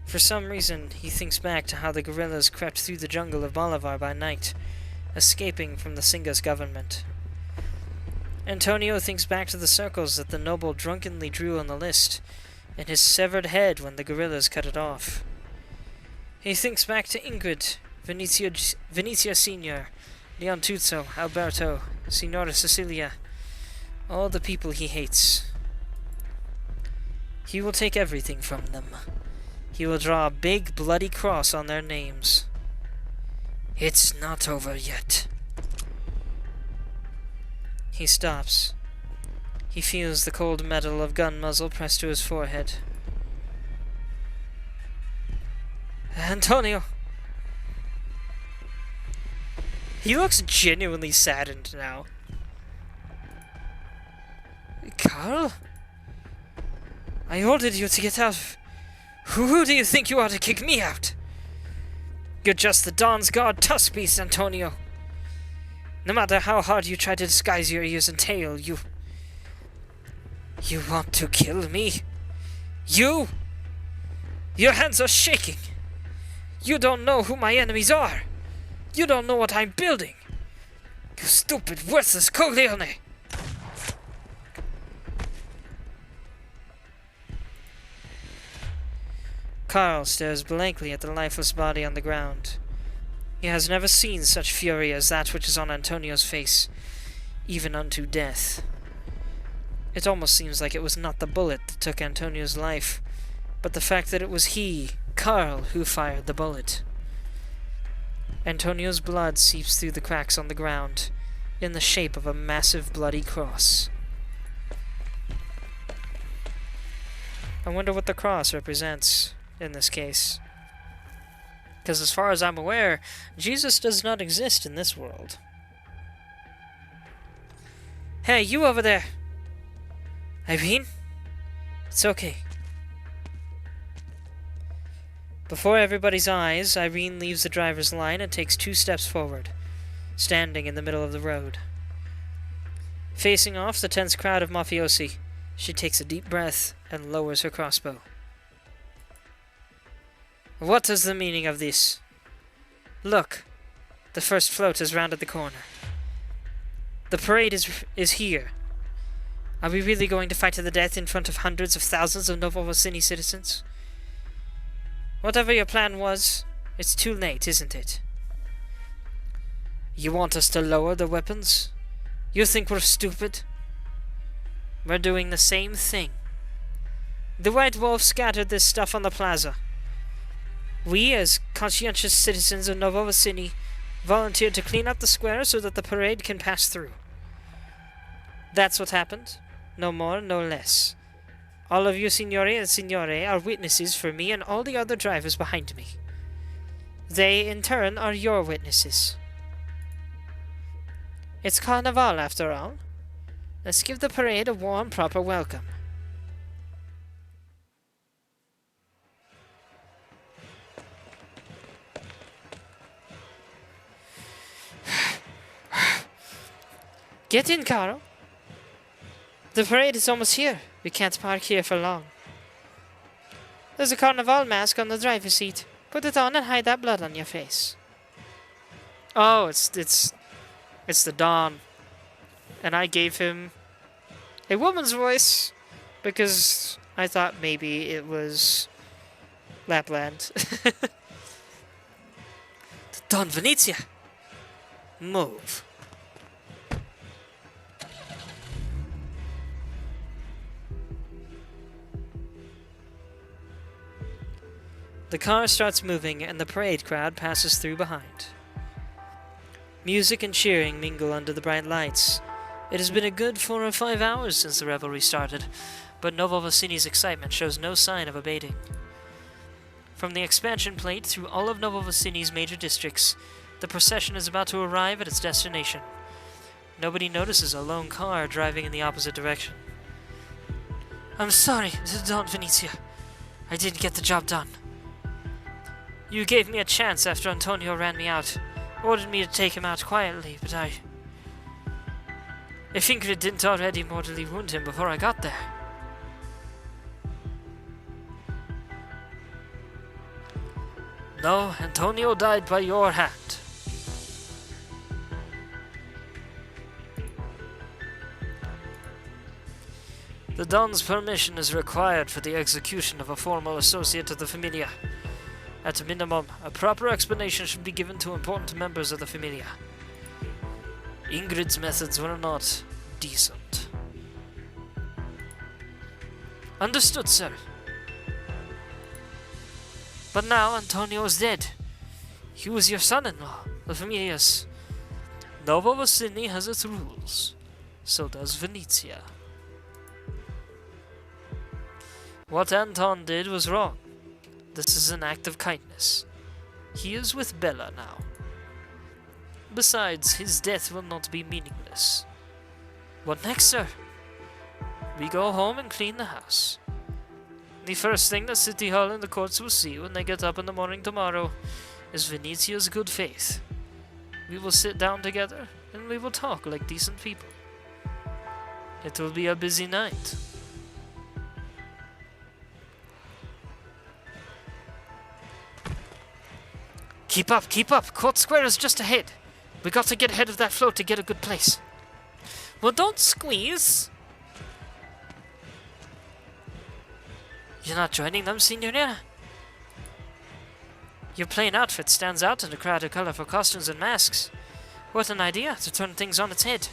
For some reason, he thinks back to how the guerrillas crept through the jungle of Bolivar by night, escaping from the Singa's government. Antonio thinks back to the circles that the noble drunkenly drew on the list, and his severed head when the guerrillas cut it off. He thinks back to Ingrid, Venetia Senior, Leontuzzo, Alberto, Signora Cecilia, all the people he hates. He will take everything from them. He will draw a big bloody cross on their names. It's not over yet. He stops. He feels the cold metal of gun muzzle pressed to his forehead. Antonio! He looks genuinely saddened now. Carl? I ordered you to get out. Who do you think you are to kick me out? You're just the Dawn's Guard tusk beast, Antonio. No matter how hard you try to disguise your ears and tail, you want to kill me? You? Your hands are shaking. You don't know who my enemies are. You don't know what I'm building. You stupid, worthless coglione. Carl stares blankly at the lifeless body on the ground. He has never seen such fury as that which is on Antonio's face, even unto death. It almost seems like it was not the bullet that took Antonio's life, but the fact that it was he, Carl, who fired the bullet. Antonio's blood seeps through the cracks on the ground, in the shape of a massive bloody cross. I wonder what the cross represents in this case. Because as far as I'm aware, Jesus does not exist in this world. Hey, you over there! Irene? It's okay. Before everybody's eyes, Irene leaves the driver's line and takes 2 steps forward, standing in the middle of the road. Facing off the tense crowd of mafiosi, she takes a deep breath and lowers her crossbow. What is the meaning of this? Look, the first float has rounded the corner. The parade is here. Are we really going to fight to the death in front of hundreds of thousands of Novovosini citizens? Whatever your plan was, it's too late, isn't it? You want us to lower the weapons? You think we're stupid? We're doing the same thing. The White Wolf scattered this stuff on the plaza. We, as conscientious citizens of Novovosini, volunteered to clean up the square so that the parade can pass through. That's what happened. No more, no less. All of you, signore and signore, are witnesses for me and all the other drivers behind me. They, in turn, are your witnesses. It's Carnevale, after all. Let's give the parade a warm, proper welcome. Get in, Carl. The parade is almost here. We can't park here for long. There's a Carnevale mask on the driver's seat. Put it on and hide that blood on your face. Oh, it's the Dawn. And I gave him a woman's voice because I thought maybe it was Lapland. The Dawn Venezia. Move. The car starts moving and the parade crowd passes through behind. Music and cheering mingle under the bright lights. It has been a good 4 or 5 hours since the revelry started, but Novovosini's excitement shows no sign of abating. From the expansion plate through all of Novovosini's major districts, the procession is about to arrive at its destination. Nobody notices a lone car driving in the opposite direction. I'm sorry, Don Venetia. I didn't get the job done. You gave me a chance after Antonio ran me out. Ordered me to take him out quietly, but I Ingrid didn't already mortally wound him before I got there. No, Antonio died by your hand. The Don's permission is required for the execution of a formal associate of the Familia. At a minimum, a proper explanation should be given to important members of the Familia. Ingrid's methods were not decent. Understood, sir. But now Antonio is dead. He was your son-in-law, the Familia's. Nova Vicini has its rules. So does Venetia. What Anton did was wrong. This is an act of kindness. He is with Bella now. Besides, his death will not be meaningless. What next, sir? We go home and clean the house. The first thing the City Hall and the courts will see when they get up in the morning tomorrow is Venetia's good faith. We will sit down together and we will talk like decent people. It will be a busy night. Keep up, keep up! Court Square is just ahead. We got to get ahead of that float to get a good place. Well, don't squeeze! You're not joining them, Signorina? Your plain outfit stands out in a crowd of colorful costumes and masks. What an idea to turn things on its head.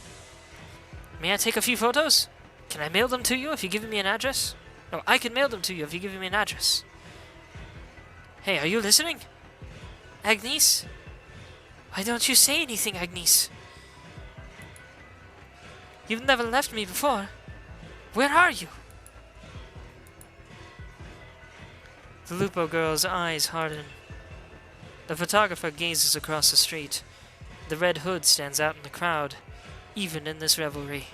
May I take a few photos? Can I mail them to you if you give me an address? No, I can mail them to you if you give me an address. Hey, are you listening? Agnes? Why don't you say anything, Agnes? You've never left me before. Where are you? The Lupo girl's eyes harden. The photographer gazes across the street. The red hood stands out in the crowd, even in this revelry.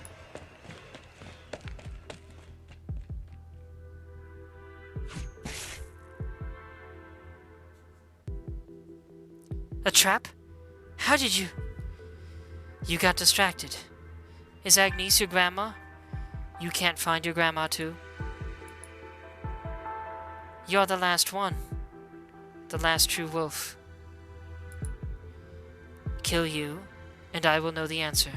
A trap? How did you... You got distracted. Is Agnes your grandma? You can't find your grandma too? You're the last one. The last true wolf. Kill you, and I will know the answer.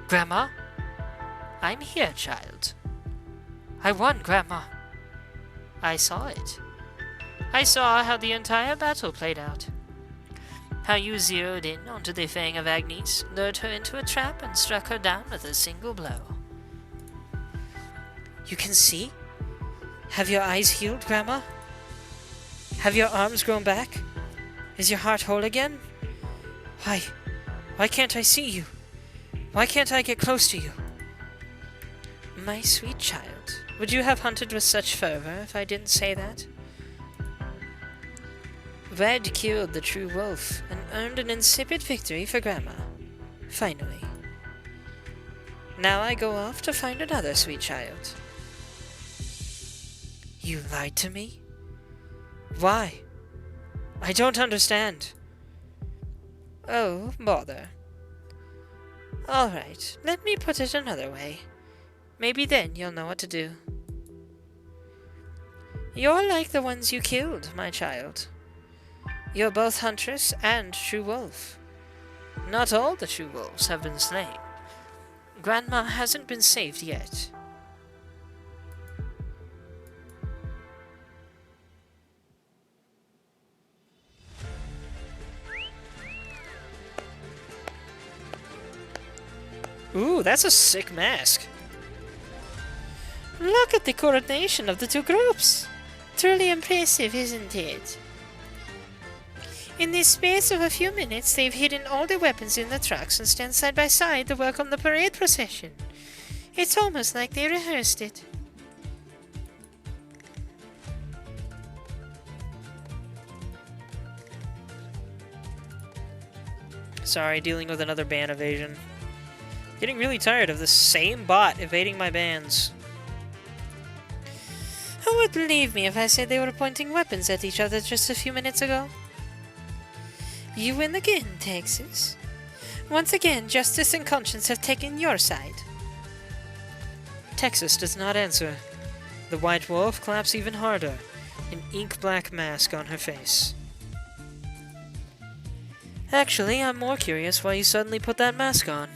Grandma? I'm here, child. I won, Grandma. I saw it. I saw how the entire battle played out. How you zeroed in onto the fang of Agnes, lured her into a trap, and struck her down with a single blow. You can see? Have your eyes healed, Grandma? Have your arms grown back? Is your heart whole again? Why can't I see you? Why can't I get close to you? My sweet child, would you have hunted with such fervor if I didn't say that? Red killed the true wolf and earned an insipid victory for Grandma. Finally. Now I go off to find another sweet child. You lied to me? Why? I don't understand. Oh, bother. Alright, let me put it another way. Maybe then you'll know what to do. You're like the ones you killed, my child. You're both huntress and true wolf. Not all the true wolves have been slain. Grandma hasn't been saved yet. Ooh, that's a sick mask. Look at the coordination of the two groups. Truly impressive, isn't it? In the space of a few minutes, they've hidden all the weapons in the trucks and stand side by side to welcome the parade procession. It's almost like they rehearsed it. Sorry, dealing with another ban evasion. Getting really tired of the same bot evading my bans. Who would believe me if I said they were pointing weapons at each other just a few minutes ago? You win again, Texas. Once again, justice and conscience have taken your side. Texas does not answer. The White Wolf claps even harder, an ink-black mask on her face. Actually, I'm more curious why you suddenly put that mask on.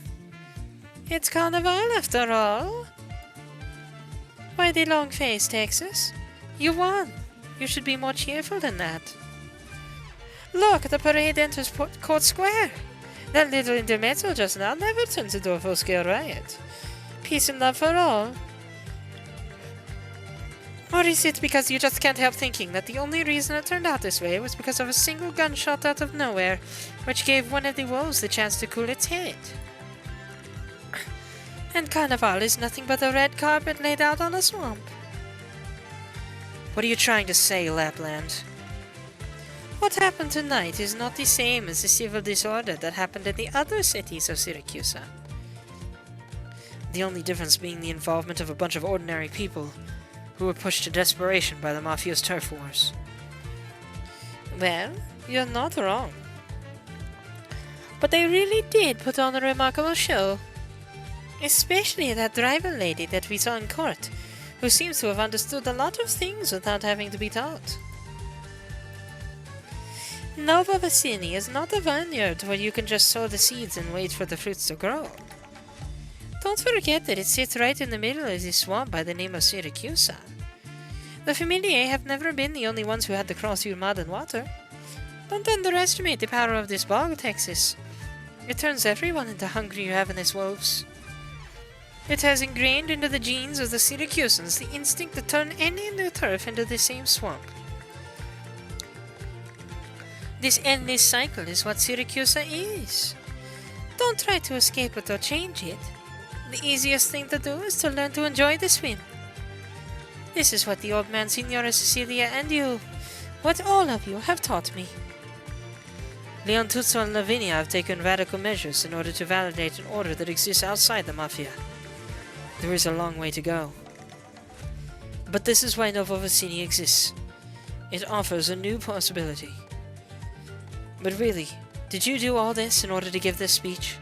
It's Carnevale after all. Why the long face, Texas? You won. You should be more cheerful than that. Look, the parade enters Court Square. That little intermezzo just now never turns into a full-scale riot. Peace and love for all. Or is it because you just can't help thinking that the only reason it turned out this way was because of a single gunshot out of nowhere, which gave one of the wolves the chance to cool its head? And Carnival is nothing but a red carpet laid out on a swamp. What are you trying to say, Lapland? What happened tonight is not the same as the civil disorder that happened in the other cities of Syracuse. The only difference being the involvement of a bunch of ordinary people who were pushed to desperation by the Mafia's turf wars. Well, you're not wrong. But they really did put on a remarkable show. Especially that driver lady that we saw in court, who seems to have understood a lot of things without having to be taught. Nova Vicini is not a vineyard where you can just sow the seeds and wait for the fruits to grow. Don't forget that it sits right in the middle of this swamp by the name of Syracuse. The Familiae have never been the only ones who had to cross through mud and water. Don't underestimate the power of this bog, Texas. It turns everyone into hungry ravenous wolves. It has ingrained into the genes of the Syracusans the instinct to turn any new turf into the same swamp. This endless cycle is what Syracuse is. Don't try to escape it or change it. The easiest thing to do is to learn to enjoy the swim. This is what the old man, Signora Cecilia, and you, what all of you have taught me. Leontuzzo and Lavinia have taken radical measures in order to validate an order that exists outside the Mafia. There is a long way to go. But this is why Nova Vicini exists. It offers a new possibility. But really, did you do all this in order to give this speech?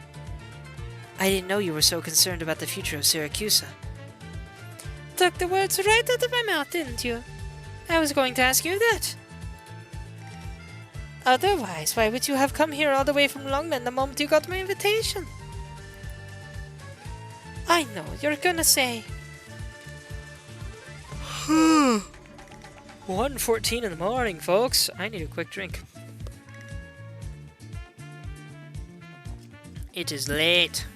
I didn't know you were so concerned about the future of Syracuse. Took the words right out of my mouth, didn't you? I was going to ask you that. Otherwise, why would you have come here all the way from Longman the moment you got my invitation? I know, you're gonna say... 1:14 in the morning, folks. I need a quick drink. It is late.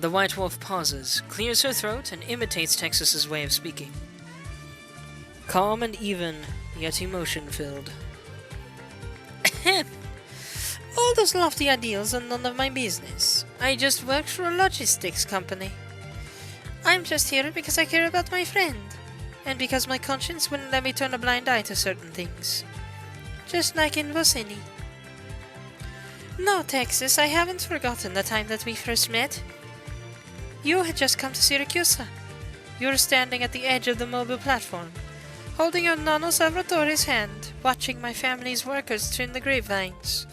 The White Wolf pauses, clears her throat, and imitates Texas's way of speaking. Calm and even, yet emotion-filled. All those lofty ideals are none of my business. I just work for a logistics company. I'm just here because I care about my friend, and because my conscience wouldn't let me turn a blind eye to certain things. Just like in Vicini. No, Texas, I haven't forgotten the time that we first met. You had just come to Syracuse. You were standing at the edge of the mobile platform, holding your Nonno Salvatore's hand, watching my family's workers trim the grapevines.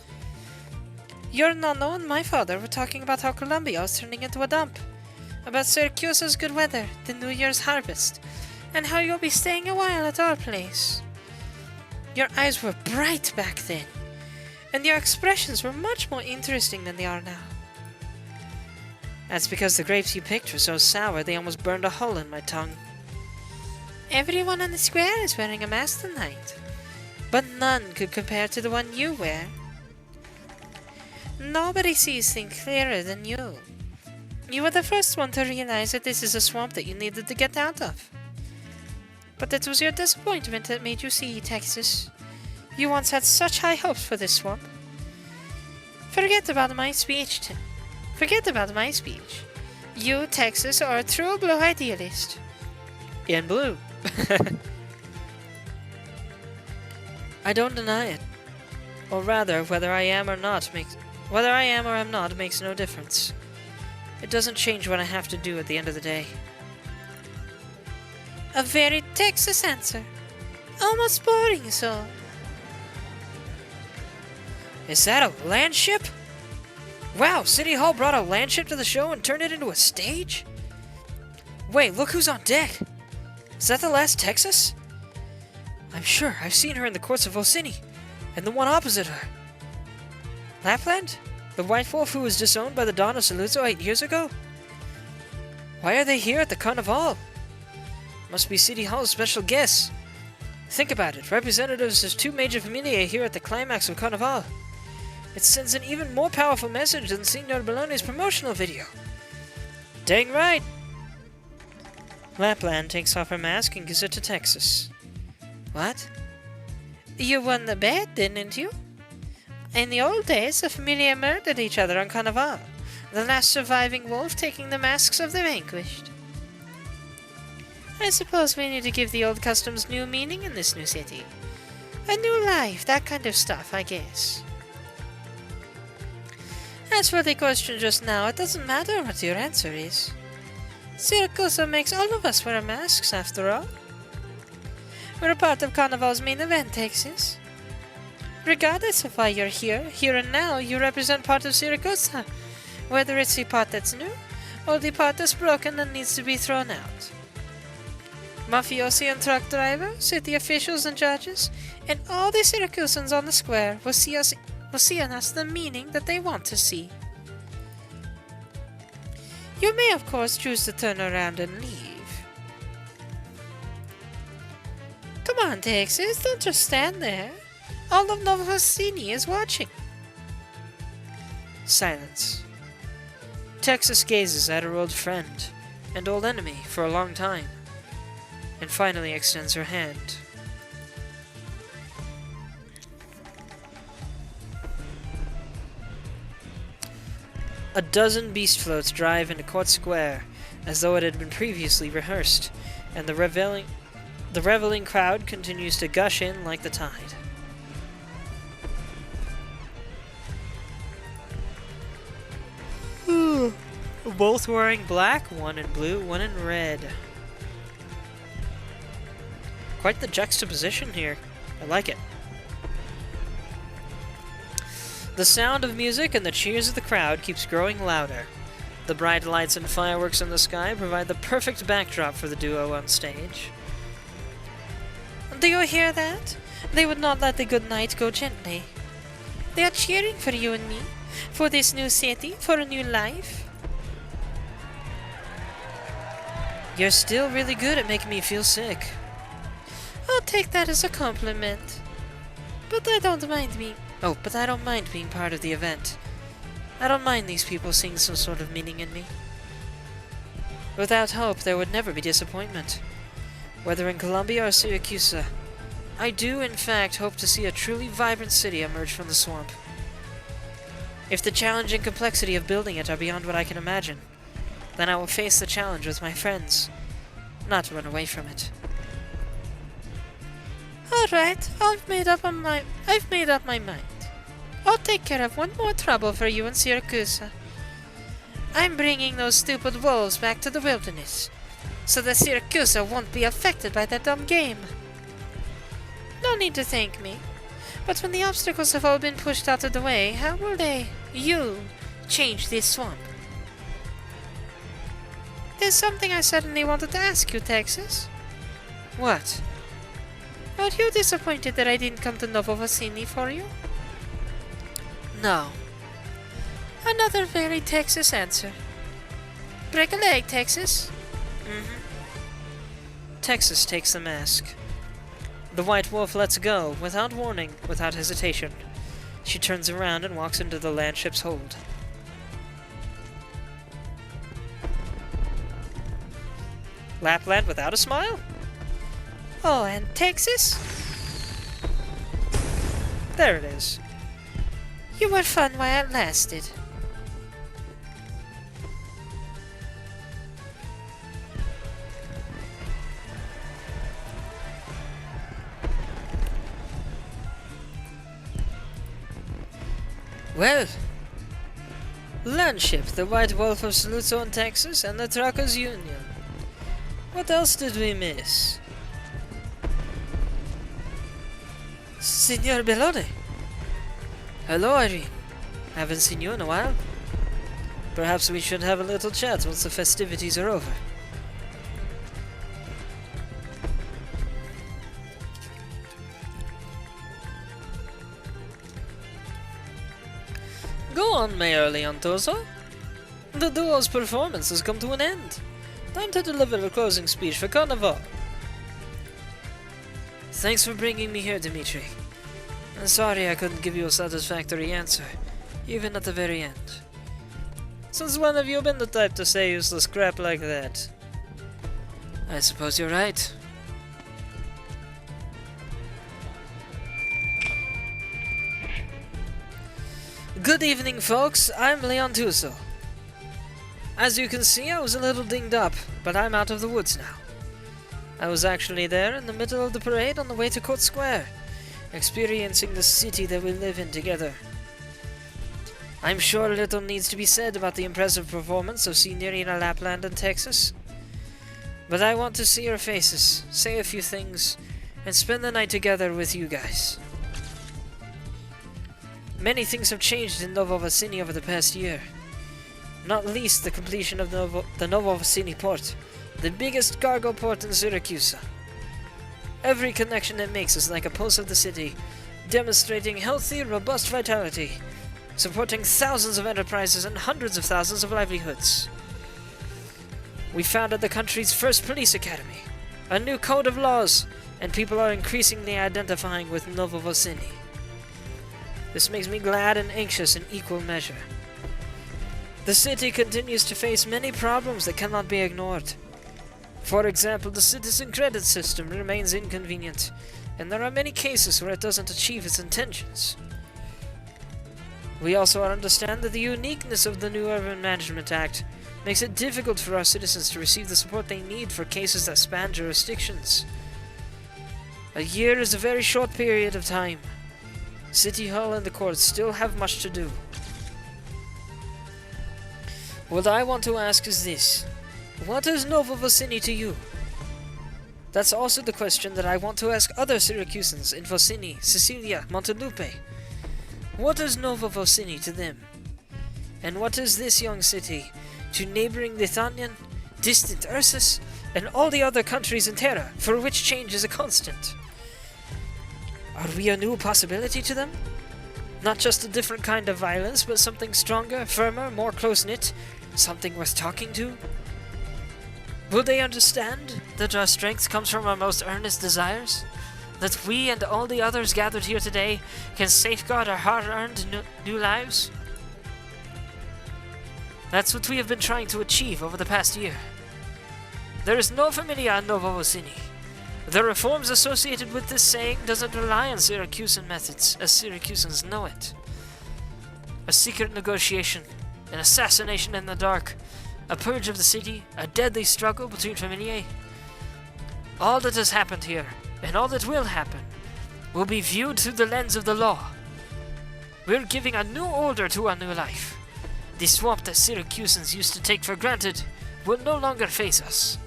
Your Nonno and my father were talking about how Columbia was turning into a dump, about Syracuse's good weather, the New Year's harvest, and how you'll be staying a while at our place. Your eyes were bright back then, and your expressions were much more interesting than they are now. That's because the grapes you picked were so sour they almost burned a hole in my tongue. Everyone on the square is wearing a mask tonight, but none could compare to the one you wear. Nobody sees things clearer than you. You were the first one to realize that this is a swamp that you needed to get out of. But it was your disappointment that made you see, Texas. You once had such high hopes for this swamp. Forget about my speech. You, Texas, are a true blue idealist. In blue. I don't deny it. Or rather, whether I am or am not makes no difference. It doesn't change what I have to do at the end of the day. A very Texas answer. Almost boring, so. Is that a land ship? Wow, City Hall brought a land ship to the show and turned it into a stage? Wait, look who's on deck! Is that the last Texas? I'm sure I've seen her in the courts of Orsini, and the one opposite her. Lapland? The White Wolf who was disowned by the Dawn of Saluzzo 8 years ago? Why are they here at the Carnevale? Must be City Hall's special guests. Think about it, representatives of two major familiae here at the climax of Carnevale. It sends an even more powerful message than Signor Bologna's promotional video. Dang right! Lapland takes off her mask and gives it to Texas. What? You won the bet, didn't you? In the old days, the familia murdered each other on Carnevale, the last surviving wolf taking the masks of the vanquished. I suppose we need to give the old customs new meaning in this new city. A new life, that kind of stuff, I guess. As for the question just now, it doesn't matter what your answer is. Siracusa makes all of us wear masks, after all. We're a part of Carnival's main event, Texas. Regardless of why you're here and now, you represent part of Siracusa, whether it's the part that's new, or the part that's broken and needs to be thrown out. Mafiosi and truck drivers, city officials and judges, and all the Syracusans on the square will see in us the meaning that they want to see. You may, of course, choose to turn around and leave. Come on, Texas, don't just stand there. All of Novosini is watching. Silence. Texas gazes at her old friend and old enemy for a long time, and finally extends her hand. A dozen beast floats drive into Court Square, as though it had been previously rehearsed, and the reveling crowd continues to gush in like the tide. Both wearing black, one in blue, one in red. Quite the juxtaposition here. I like it. The sound of music and the cheers of the crowd keeps growing louder. The bright lights and fireworks in the sky provide the perfect backdrop for the duo on stage. Do you hear that? They would not let the good night go gently. They are cheering for you and me, for this new city, for a new life. You're still really good at making me feel sick. I'll take that as a compliment. But I don't mind being part of the event. I don't mind these people seeing some sort of meaning in me. Without hope, there would never be disappointment. Whether in Columbia or Syracuse, I do, in fact, hope to see a truly vibrant city emerge from the swamp. If the challenge and complexity of building it are beyond what I can imagine, then I will face the challenge with my friends, not run away from it. Alright, I've made up my mind. I'll take care of one more trouble for you in Syracuse. I'm bringing those stupid wolves back to the wilderness, so that Syracuse won't be affected by that dumb game. No need to thank me, but when the obstacles have all been pushed out of the way, how will you, change this swamp? There's something I suddenly wanted to ask you, Texas. What? Are you disappointed that I didn't come to Novosini for you? No. Another very Texas answer. Break a leg, Texas. Texas takes the mask. The White Wolf lets go, without warning, without hesitation. She turns around and walks into the land ship's hold. Lapland without a smile? Oh, and Texas? There it is. You were fun while it lasted. Well, Landship, the White Wolf of Saluzzo in Texas, and the Truckers Union. What else did we miss? Signor Bellone! Hello, Irene. Haven't seen you in a while. Perhaps we should have a little chat once the festivities are over. Go on, Mayor Leontoso. The duo's performance has come to an end. Time to deliver a closing speech for Carnevale. Thanks for bringing me here, Dimitri. I'm sorry I couldn't give you a satisfactory answer, even at the very end. Since when have you been the type to say useless crap like that? I suppose you're right. Good evening, folks. I'm Leon Tuso. As you can see, I was a little dinged up, but I'm out of the woods now. I was actually there in the middle of the parade on the way to Court Square, experiencing the city that we live in together. I'm sure little needs to be said about the impressive performance of Signorina Lapland in Texas. But I want to see your faces, say a few things, and spend the night together with you guys. Many things have changed in Novo Vassini over the past year. Not least the completion of the Novo Vassini port, the biggest cargo port in Syracuse. Every connection it makes is like a pulse of the city, demonstrating healthy, robust vitality, supporting thousands of enterprises and hundreds of thousands of livelihoods. We founded the country's first police academy, a new code of laws, and people are increasingly identifying with Novo Vassini. This makes me glad and anxious in equal measure. The city continues to face many problems that cannot be ignored. For example, the citizen credit system remains inconvenient, and there are many cases where it doesn't achieve its intentions. We also understand that the uniqueness of the new Urban Management Act makes it difficult for our citizens to receive the support they need for cases that span jurisdictions. A year is a very short period of time. City Hall and the courts still have much to do. What I want to ask is this: what is Novo Vassini to you? That's also the question that I want to ask other Syracusans in Vassini, Sicilia, Montelupe. What is Novo Vassini to them? And what is this young city to neighboring Lithuanian, distant Ursus, and all the other countries in Terra, for which change is a constant? Are we a new possibility to them? Not just a different kind of violence, but something stronger, firmer, more close-knit, something worth talking to? Will they understand that our strength comes from our most earnest desires? That we and all the others gathered here today can safeguard our hard-earned new lives? That's what we have been trying to achieve over the past year. There is no familia in Novo Vassini. The reforms associated with this saying doesn't rely on Syracusan methods, as Syracusans know it. A secret negotiation, an assassination in the dark, a purge of the city, a deadly struggle between familiae. All that has happened here, and all that will happen, will be viewed through the lens of the law. We're giving a new order to our new life. The swamp that Syracusans used to take for granted will no longer face us.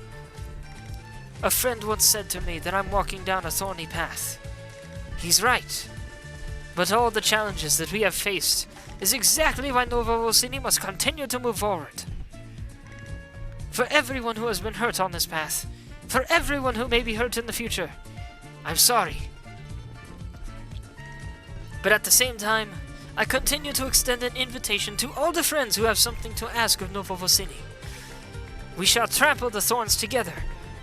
A friend once said to me that I'm walking down a thorny path. He's right. But all the challenges that we have faced is exactly why Novo Vassini must continue to move forward. For everyone who has been hurt on this path, for everyone who may be hurt in the future, I'm sorry. But at the same time, I continue to extend an invitation to all the friends who have something to ask of Novo Vassini. We shall trample the thorns together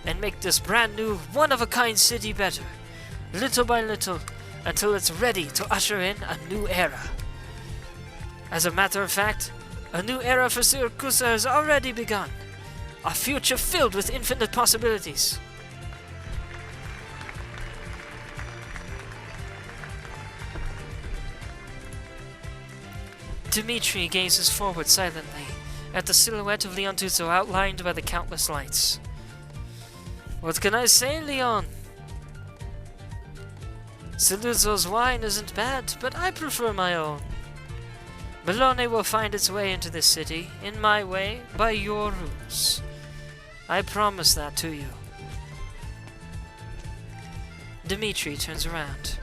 and make this brand new, one-of-a-kind city better, little by little, until it's ready to usher in a new era. As a matter of fact, a new era for Syracuse has already begun, a future filled with infinite possibilities. Dimitri gazes forward silently at the silhouette of Leon Tuzo outlined by the countless lights. What can I say, Leon? Saluzzo's wine isn't bad, but I prefer my own. Bologna will find its way into this city, in my way, by your rules. I promise that to you. Dmitri turns around.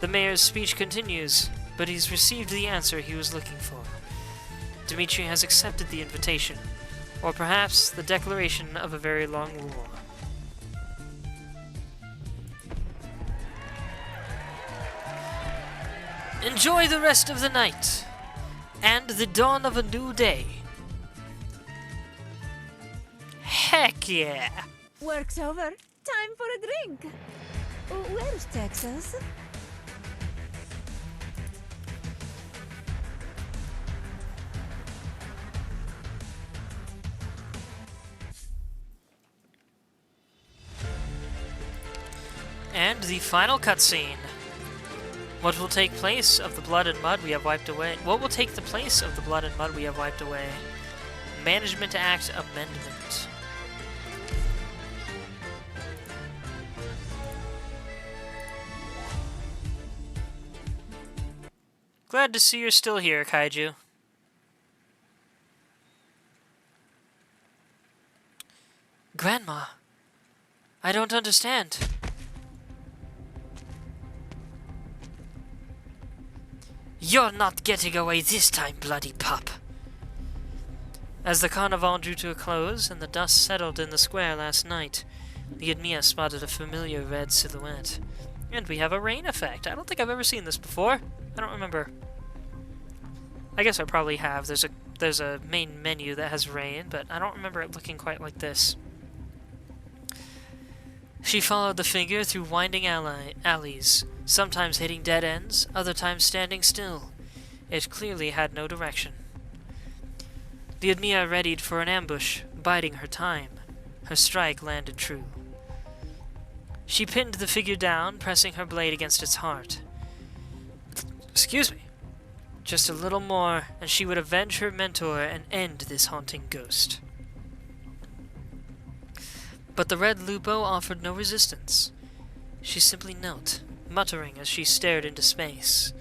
The mayor's speech continues, but he's received the answer he was looking for. Dmitri has accepted the invitation, or perhaps the declaration of a very long war. Enjoy the rest of the night, and the dawn of a new day. Heck yeah! Work's over. Time for a drink. Where's Texas? And the final cutscene. What will take place of the blood and mud we have wiped away? What will take the place of the blood and mud we have wiped away? Management Act Amendment. Glad to see you're still here, Kaiju. Grandma, I don't understand. You're not getting away this time, bloody pup. As the Carnevale drew to a close and the dust settled in the square last night, the Admia spotted a familiar red silhouette. And we have a rain effect. I don't think I've ever seen this before. I don't remember. I guess I probably have. There's a main menu that has rain, but I don't remember it looking quite like this. She followed the figure through winding alleys, sometimes hitting dead ends, other times standing still. It clearly had no direction. The Admia readied for an ambush, biding her time. Her strike landed true. She pinned the figure down, pressing her blade against its heart. Excuse me. Just a little more, and she would avenge her mentor and end this haunting ghost. But the red Lupo offered no resistance. She simply knelt, muttering as she stared into space.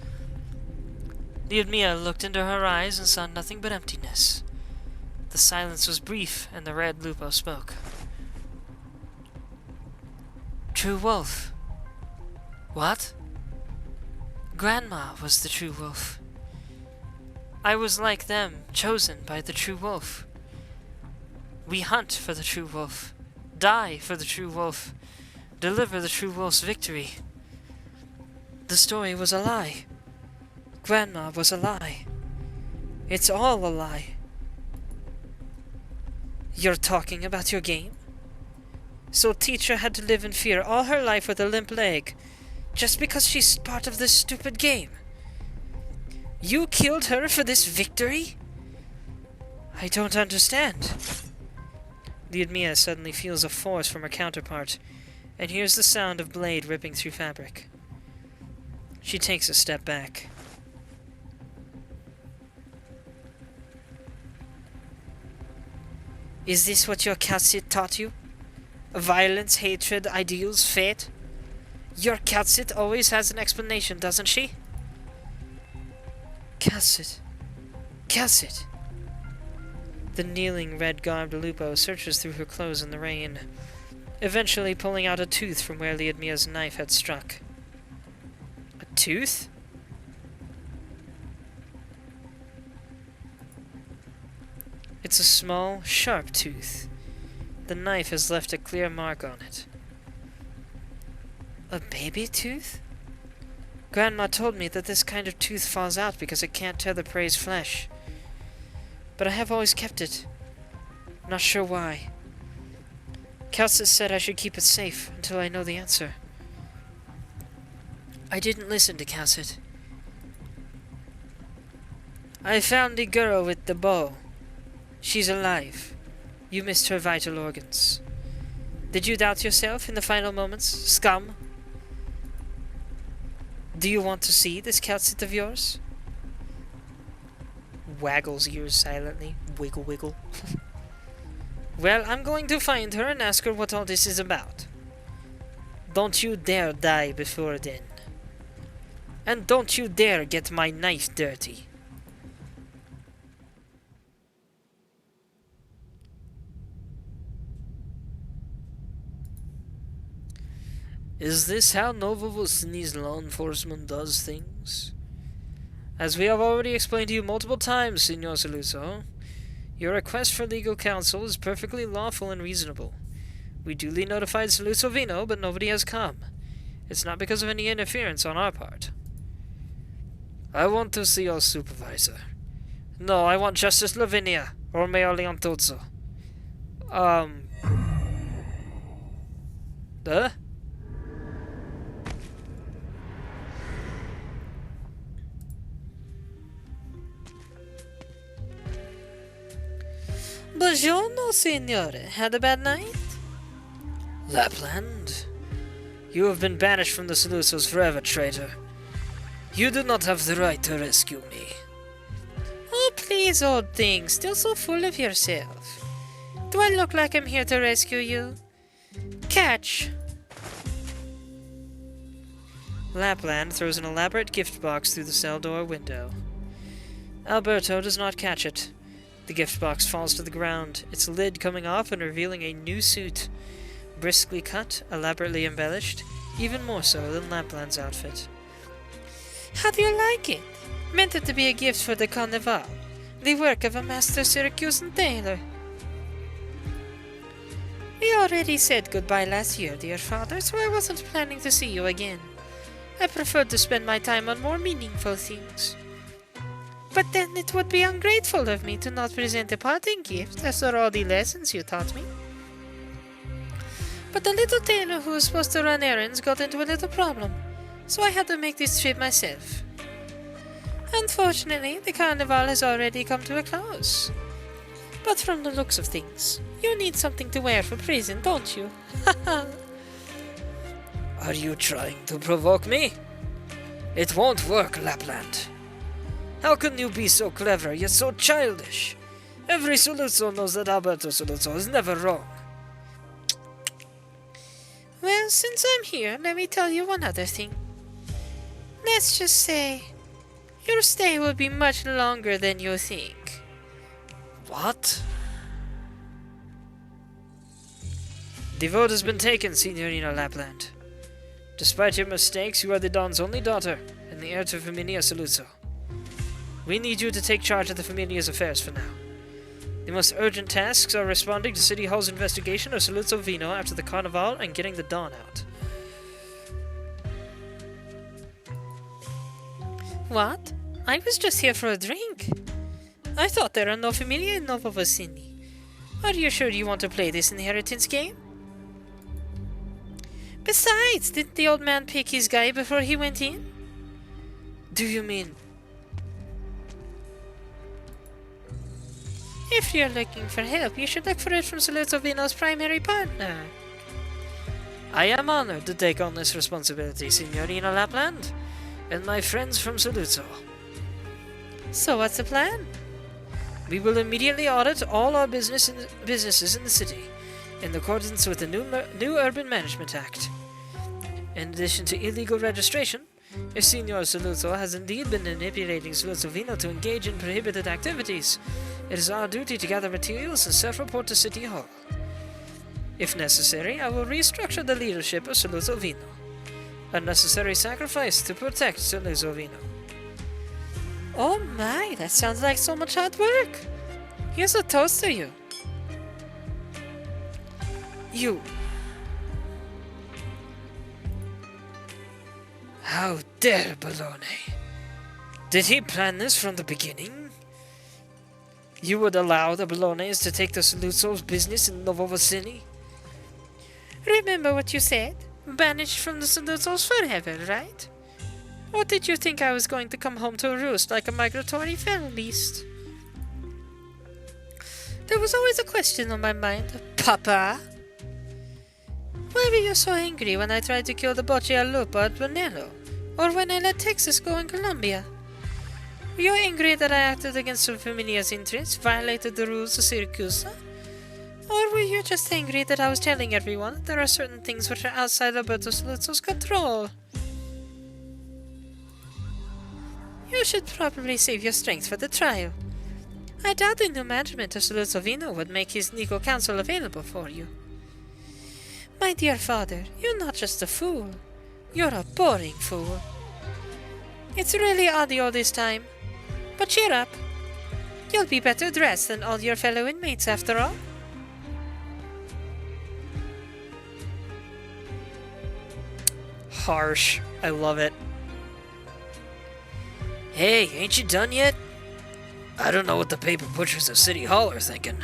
The Admia looked into her eyes and saw nothing but emptiness. The silence was brief, and the red Lupo spoke. True wolf. What? Grandma was the true wolf. I was like them, chosen by the true wolf. We hunt for the true wolf, die for the true wolf, deliver the true wolf's victory. The story was a lie. Grandma was a lie. It's all a lie. You're talking about your game? So teacher had to live in fear all her life with a limp leg, just because she's part of this stupid game? You killed her for this victory? I don't understand. The Admia suddenly feels a force from her counterpart, and hears the sound of blade ripping through fabric. She takes a step back. Is this what your catsit taught you? Violence, hatred, ideals, fate? Your catsit always has an explanation, doesn't she? Catsit. Catsit. The kneeling, red-garbed Lupo searches through her clothes in the rain, eventually pulling out a tooth from where the Admia's knife had struck. A tooth? It's a small, sharp tooth. The knife has left a clear mark on it. A baby tooth? Grandma told me that this kind of tooth falls out because it can't tear the prey's flesh. But I have always kept it. Not sure why. Calcis said I should keep it safe until I know the answer. I didn't listen to Calcit. I found the girl with the bow. She's alive. You missed her vital organs. Did you doubt yourself in the final moments, scum? Do you want to see this Calcit of yours? Waggles ears silently. Wiggle, wiggle. Well, I'm going to find her and ask her what all this is about. Don't you dare die before then. And don't you dare get my knife dirty. Is this how Nova Vostini's law enforcement does things? As we have already explained to you multiple times, Signor Saluzzo, your request for legal counsel is perfectly lawful and reasonable. We duly notified Saluzzo Vino, but nobody has come. It's not because of any interference on our part. I want to see your supervisor. No, I want Justice Lavinia, or Mayor Leontozzo. Buongiorno, signore. Had a bad night? Lapland? You have been banished from the Saluzzos forever, traitor. You do not have the right to rescue me. Oh, please, old thing. Still so full of yourself. Do I look like I'm here to rescue you? Catch! Lapland throws an elaborate gift box through the cell door window. Alberto does not catch it. The gift box falls to the ground, its lid coming off and revealing a new suit. Briskly cut, elaborately embellished, even more so than Lapland's outfit. How do you like it? Meant it to be a gift for the Carnevale, the work of a master Syracusan tailor. We already said goodbye last year, dear father, so I wasn't planning to see you again. I preferred to spend my time on more meaningful things. But then it would be ungrateful of me to not present a parting gift after all the lessons you taught me. But the little tailor who was supposed to run errands got into a little problem, so I had to make this trip myself. Unfortunately, the Carnival has already come to a close. But from the looks of things, you need something to wear for prison, don't you? Are you trying to provoke me? It won't work, Lapland. How can you be so clever, yet so childish? Every Saluzzo knows that Alberto Saluzzo is never wrong. Well, since I'm here, let me tell you one other thing. Let's just say, your stay will be much longer than you think. What? The vote has been taken, Signorina Lapland. Despite your mistakes, you are the Don's only daughter, and the heir to Familia Saluzzo. We need you to take charge of the Familia's affairs for now. The most urgent tasks are responding to City Hall's investigation of Saluzzo Vino after the Carnival and getting the Don out. What? I was just here for a drink. I thought there are no Familia in Nova Vicini. Are you sure you want to play this inheritance game? Besides, didn't the old man pick his guy before he went in? Do you mean... If you're looking for help, you should look for it from Saluzzo Vino's primary partner. I am honored to take on this responsibility, Signorina Lapland, and my friends from Saluzzo. So what's the plan? We will immediately audit all our businesses in the city, in accordance with the new Urban Management Act. In addition to illegal registration, if Signor Saluzzo has indeed been manipulating Saluzzo Vino to engage in prohibited activities, it is our duty to gather materials and self-report to City Hall. If necessary, I will restructure the leadership of Saluzzo Vino. A necessary sacrifice to protect Saluzzo Vino. Oh my, that sounds like so much hard work. Here's a toast to you. You. How dare Bologna? Did he plan this from the beginning? You would allow the Bolognes to take the Saluzzo's business in Nova Vicini? Remember what you said? Banished from the Saluzzos forever, right? Or did you think I was going to come home to roost like a migratory feral-beast? There was always a question on my mind, Papa. Why were you so angry when I tried to kill the Boccia Lupo at Brunello? Or when I let Texas go in Colombia? Were you angry that I acted against the Familia's interests, violated the rules of Syracuse? Or were you just angry that I was telling everyone that there are certain things which are outside Alberto Saluzzo's control? You should probably save your strength for the trial. I doubt the new management of Saluzzo Vino would make his legal counsel available for you. My dear father, you're not just a fool. You're a boring fool. It's really odd all this time. But cheer up. You'll be better dressed than all your fellow inmates after all. Harsh. I love it. Hey, ain't you done yet? I don't know what the paper pushers of City Hall are thinking.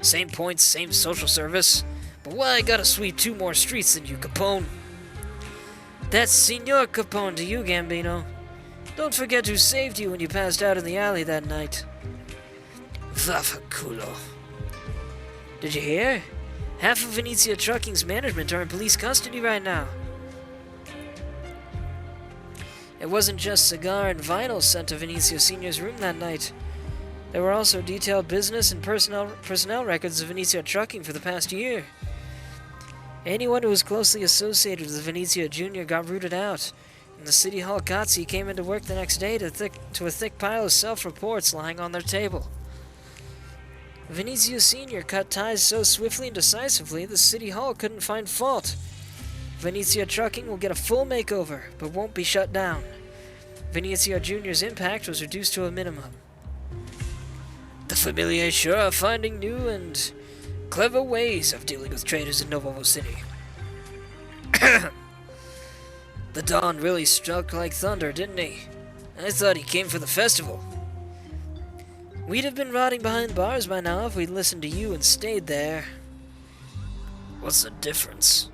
Same points, same social service. But why I gotta sweep 2 more streets than you, Capone? That's Signor Capone to you, Gambino. Don't forget who saved you when you passed out in the alley that night. Vaffanculo. Did you hear? Half of Venezia Trucking's management are in police custody right now. It wasn't just cigar and vinyl sent to Venezia Senior's room that night. There were also detailed business and personnel records of Venezia Trucking for the past year. Anyone who was closely associated with Venezia Jr. got rooted out, and the City Hall Gotzi came into work the next day to a thick pile of self-reports lying on their table. Venezia Sr. cut ties so swiftly and decisively the City Hall couldn't find fault. Venezia Trucking will get a full makeover, but won't be shut down. Venezia Jr.'s impact was reduced to a minimum. The Familiae sure are finding new and clever ways of dealing with traders in Novo City. The Don really struck like thunder, didn't he? I thought he came for the festival. We'd have been rotting behind bars by now if we'd listened to you and stayed there. What's the difference?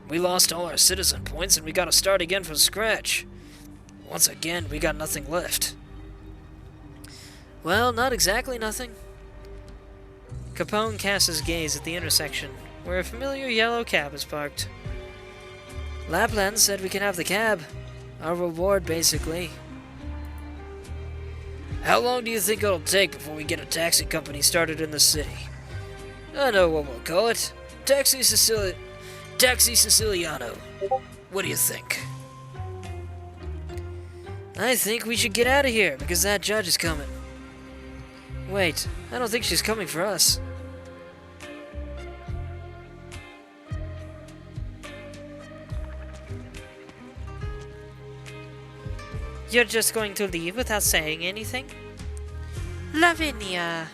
We lost all our citizen points and we gotta start again from scratch. Once again, we got nothing left. Well, not exactly nothing. Capone casts his gaze at the intersection, where a familiar yellow cab is parked. Lapland said we can have the cab. Our reward, basically. How long do you think it'll take before we get a taxi company started in the city? I know what we'll call it. Taxi Siciliano. What do you think? I think we should get out of here, because that judge is coming. Wait, I don't think she's coming for us. You're just going to leave without saying anything? Lavinia,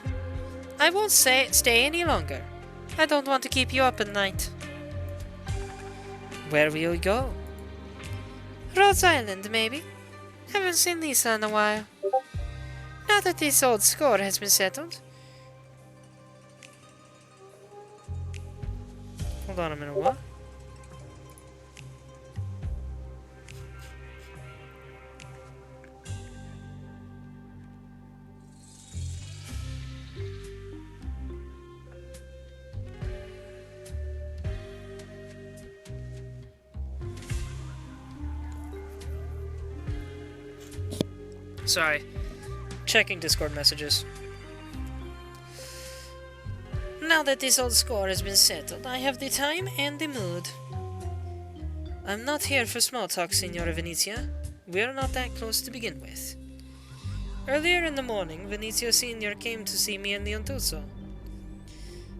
I won't stay any longer. I don't want to keep you up at night. Where will you go? Rhodes Island, maybe. Haven't seen Lisa in a while. Now that this old score has been settled. Hold on a minute, what? Sorry. Checking Discord messages. Now that this old score has been settled, I have the time and the mood. I'm not here for small talk, Signora Venezia. We're not that close to begin with. Earlier in the morning, Venezia Senior came to see me in the Ontuzzo.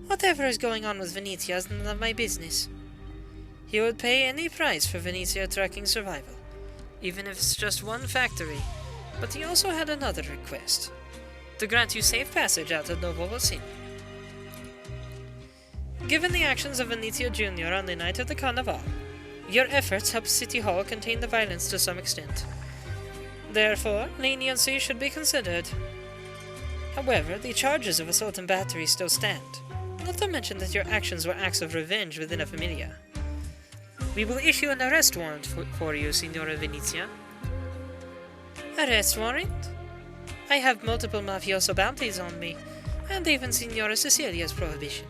Whatever is going on with Venezia is none of my business. He would pay any price for Venezia Trucking's survival, even if it's just one factory. But he also had another request, to grant you safe passage out of Novo City. Given the actions of Venezia Jr. on the night of the Carnevale, your efforts helped City Hall contain the violence to some extent. Therefore, leniency should be considered. However, the charges of assault and battery still stand, not to mention that your actions were acts of revenge within a familia. We will issue an arrest warrant for you, Signora Venezia. Arrest warrant? I have multiple mafioso bounties on me, and even Signora Cecilia's prohibition.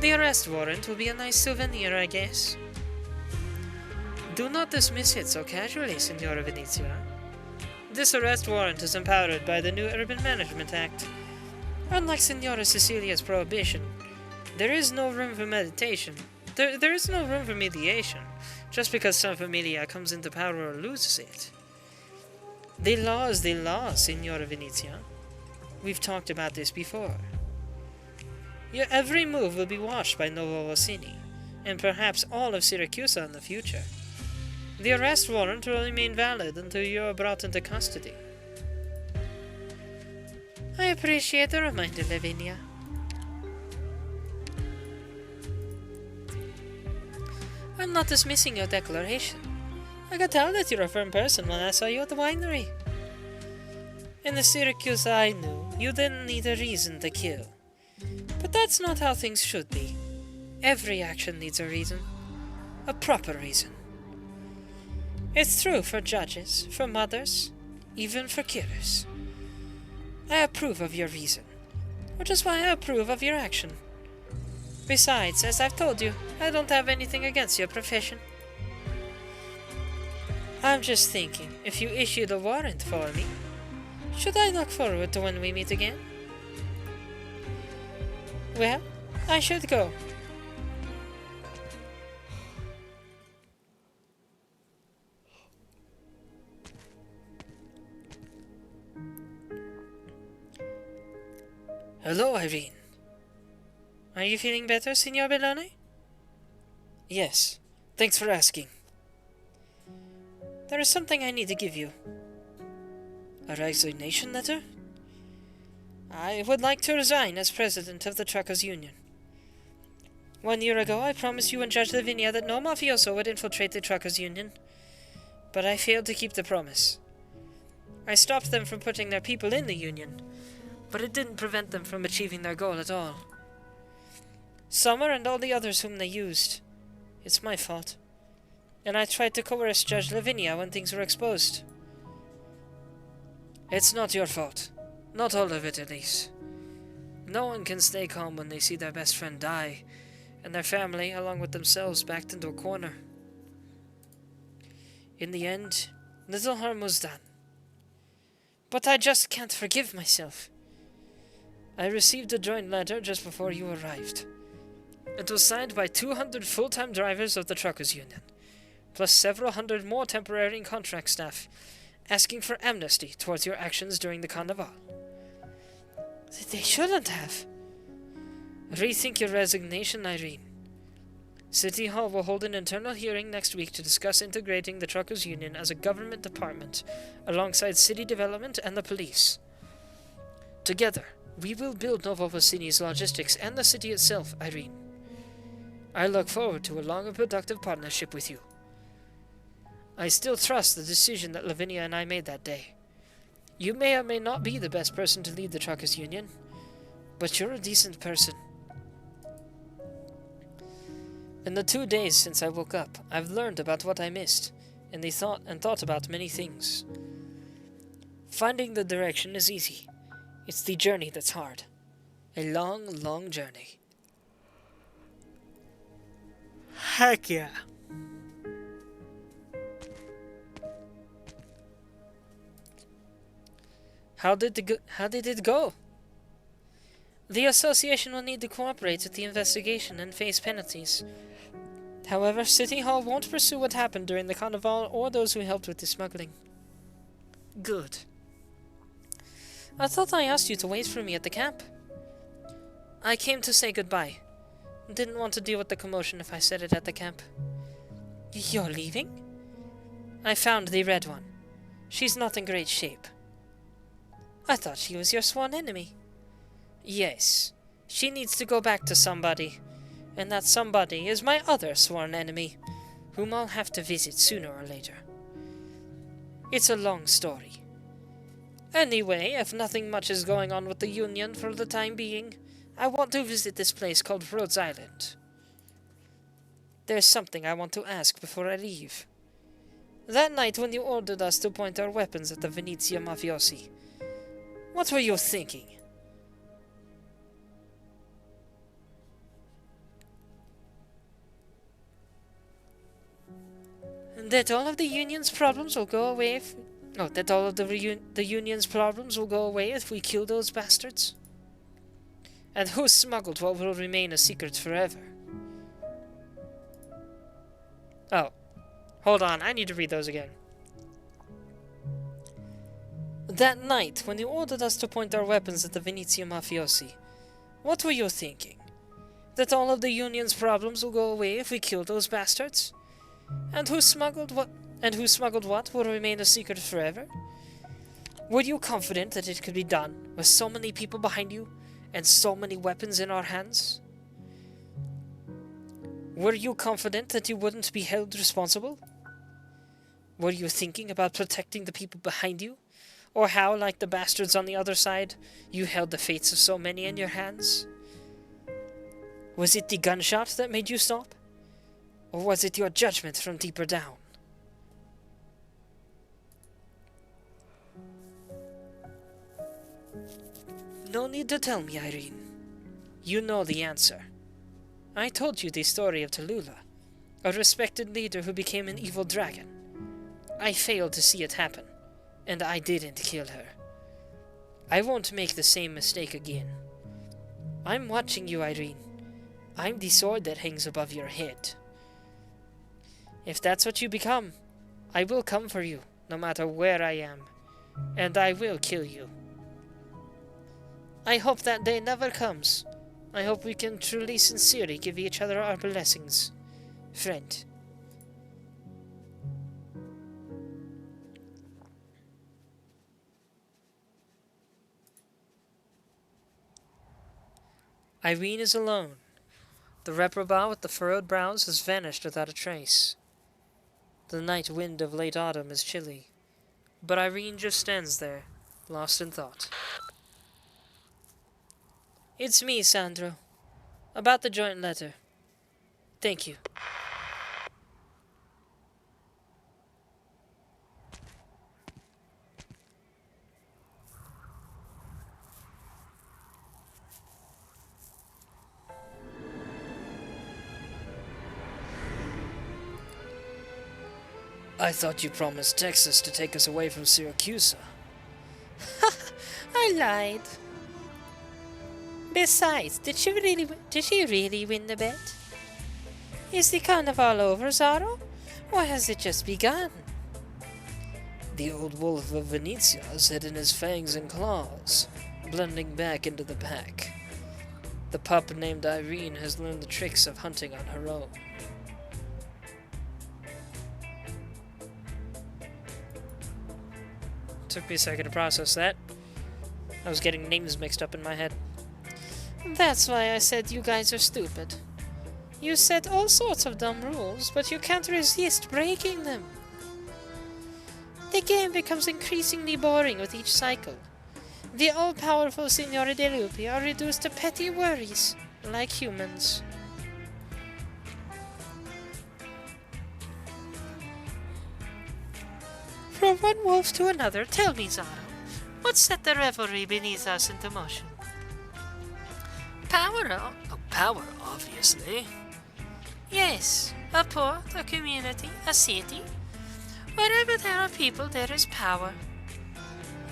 The arrest warrant will be a nice souvenir, I guess. Do not dismiss it so casually, Signora Venezia. This arrest warrant is empowered by the new Urban Management Act. Unlike Signora Cecilia's prohibition, there is no room for meditation. There is no room for mediation, just because some familia comes into power or loses it. The law is the law, Signora Venezia. We've talked about this before. Your every move will be watched by Novo Orsini, and perhaps all of Syracuse in the future. The arrest warrant will remain valid until you are brought into custody. I appreciate the reminder, Lavinia. I'm not dismissing your declaration. I could tell that you're a firm person when I saw you at the winery. In the Syracuse I knew, you didn't need a reason to kill. But that's not how things should be. Every action needs a reason. A proper reason. It's true for judges, for mothers, even for killers. I approve of your reason, which is why I approve of your action. Besides, as I've told you, I don't have anything against your profession. I'm just thinking, if you issued a warrant for me, should I look forward to when we meet again? Well, I should go. Hello, Irene. Are you feeling better, Signor Bellone? Yes. Thanks for asking. There is something I need to give you. A resignation letter? I would like to resign as president of the Truckers' Union. 1 year ago, I promised you and Judge Lavinia that no mafioso would infiltrate the Truckers' Union, but I failed to keep the promise. I stopped them from putting their people in the union, but it didn't prevent them from achieving their goal at all. Summer and all the others whom they used. It's my fault. And I tried to coerce Judge Lavinia when things were exposed. It's not your fault. Not all of it, at least. No one can stay calm when they see their best friend die, and their family, along with themselves, backed into a corner. In the end, little harm was done. But I just can't forgive myself. I received a joint letter just before you arrived. It was signed by 200 full-time drivers of the Truckers' Union, plus several hundred more temporary and contract staff, asking for amnesty towards your actions during the Carnevale. They shouldn't have. Rethink your resignation, Irene. City Hall will hold an internal hearing next week to discuss integrating the Truckers' Union as a government department alongside city development and the police. Together, we will build Novo Vicini's logistics and the city itself, Irene. I look forward to a long and productive partnership with you. I still trust the decision that Lavinia and I made that day. You may or may not be the best person to lead the Truckers' Union, but you're a decent person. In the 2 days since I woke up, I've learned about what I missed, and thought about many things. Finding the direction is easy. It's the journey that's hard. A long, long journey. Heck yeah. How did it go? The association will need to cooperate with the investigation and face penalties. However, City Hall won't pursue what happened during the Carnival or those who helped with the smuggling. Good. I thought I asked you to wait for me at the camp. I came to say goodbye. Didn't want to deal with the commotion if I said it at the camp. You're leaving? I found the red one. She's not in great shape. I thought she was your sworn enemy. Yes, she needs to go back to somebody, and that somebody is my other sworn enemy, whom I'll have to visit sooner or later. It's a long story. Anyway, if nothing much is going on with the Union for the time being, I want to visit this place called Rhodes Island. There's something I want to ask before I leave. That night when you ordered us to point our weapons at the Venezia Mafiosi, what were you thinking? That all of the Union's problems will go away if... Oh, that all of the Union's problems will go away if we kill those bastards? And who smuggled what will remain a secret forever? Oh. Hold on, I need to read those again. That night, when you ordered us to point our weapons at the Venezia Mafiosi, what were you thinking? That all of the Union's problems will go away if we kill those bastards? And who smuggled what will remain a secret forever? Were you confident that it could be done with so many people behind you and so many weapons in our hands? Were you confident that you wouldn't be held responsible? Were you thinking about protecting the people behind you? Or how, like the bastards on the other side, you held the fates of so many in your hands? Was it the gunshot that made you stop? Or was it your judgment from deeper down? No need to tell me, Irene. You know the answer. I told you the story of Tallulah, a respected leader who became an evil dragon. I failed to see it happen, and I didn't kill her. I won't make the same mistake again. I'm watching you, Irene. I'm the sword that hangs above your head. If that's what you become, I will come for you, no matter where I am, and I will kill you. I hope that day never comes. I hope we can truly, sincerely give each other our blessings. Friend. Irene is alone. The reprobate with the furrowed brows has vanished without a trace. The night wind of late autumn is chilly, but Irene just stands there, lost in thought. It's me, Sandro. About the joint letter. Thank you. I thought you promised Texas to take us away from Syracuse. I lied. Besides, did she really win the bet? Is the carnival over, Zaro? Or has it just begun? The old wolf of Venezia has hidden his fangs and claws, blending back into the pack. The pup named Irene has learned the tricks of hunting on her own. Took me a second to process that. I was getting names mixed up in my head. That's why I said you guys are stupid. You set all sorts of dumb rules, but you can't resist breaking them. The game becomes increasingly boring with each cycle. The all-powerful Signori De Lupi are reduced to petty worries, like humans. From one wolf to another, tell me, Zaro, what set the revelry beneath us into motion? Power, obviously. Yes, a port, a community, a city. Wherever there are people, there is power.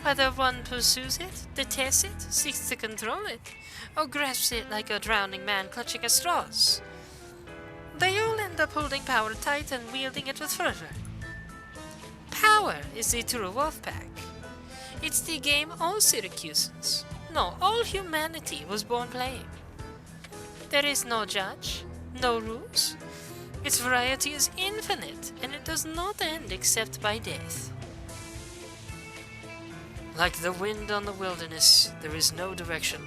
Whether one pursues it, detests it, seeks to control it, or grasps it like a drowning man clutching at straws, they all end up holding power tight and wielding it with fervor. Power is the true wolf pack. It's the game all Syracusans, no, all humanity was born playing. There is no judge, no rules. Its variety is infinite, and it does not end except by death. Like the wind on the wilderness, there is no direction.